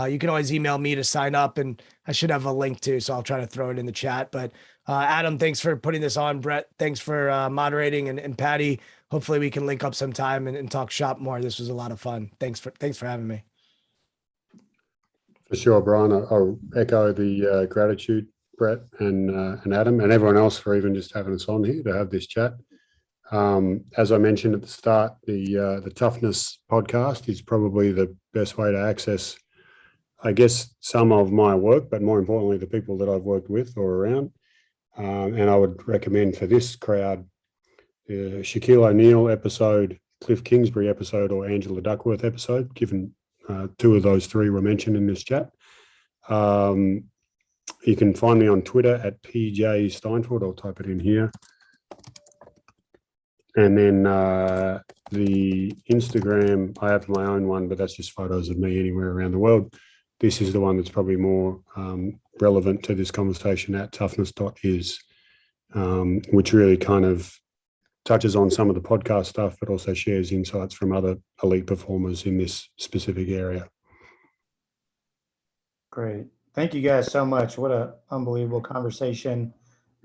You can always email me to sign up, and I should have a link too, so I'll try to throw it in the chat. But Adam, thanks for putting this on. Brett, thanks for moderating, and Paddy, hopefully we can link up sometime and talk shop more. This was a lot of fun. Thanks for having me. For sure, Brian. I'll echo the gratitude, Brett and Adam, and everyone else for even just having us on here to have this chat. As I mentioned at the start, the Toughness podcast is probably the best way to access, I guess, some of my work, but more importantly, the people that I've worked with or around. And I would recommend for this crowd, the Shaquille O'Neal episode, Cliff Kingsbury episode, or Angela Duckworth episode, given two of those three were mentioned in this chat. You can find me on Twitter at PJ Steinfort. I'll type it in here. And then the Instagram, I have my own one, but that's just photos of me anywhere around the world. This is the one that's probably more relevant to this conversation, at toughness.is, which really kind of touches on some of the podcast stuff, but also shares insights from other elite performers in this specific area. Great. Thank you guys so much. What an unbelievable conversation.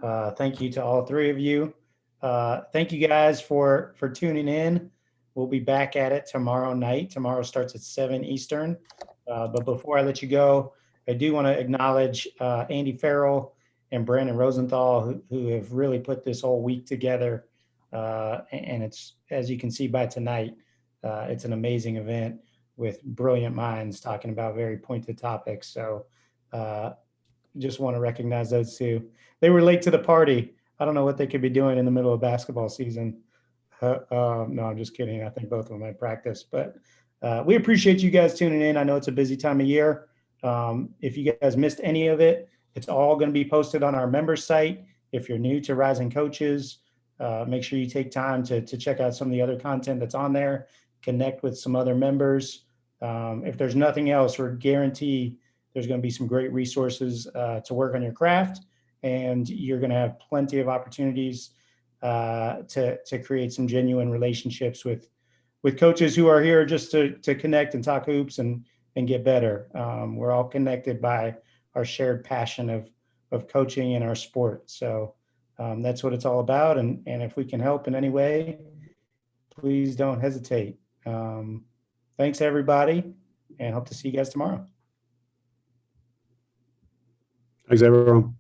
Thank you to all three of you. Thank you guys for tuning in. We'll be back at it tomorrow night. Tomorrow starts at 7 Eastern. But before I let you go, I do want to acknowledge Andy Farrell and Brandon Rosenthal, who have really put this whole week together. And it's, as you can see by tonight, it's an amazing event with brilliant minds talking about very pointed topics. So just want to recognize those two. They were late to the party. I don't know what they could be doing in the middle of basketball season. No, I'm just kidding. I think both of them might practice, but we appreciate you guys tuning in. I know it's a busy time of year. If you guys missed any of it, it's all going to be posted on our member site. If you're new to Rising Coaches, make sure you take time to check out some of the other content that's on there, connect with some other members. If there's nothing else, we're guaranteed there's going to be some great resources to work on your craft, and you're going to have plenty of opportunities to create some genuine relationships with coaches who are here just to connect and talk hoops and get better. We're all connected by our shared passion of coaching in our sport. So that's what it's all about. And if we can help in any way, please don't hesitate. Thanks, everybody, and hope to see you guys tomorrow. Thanks, everyone.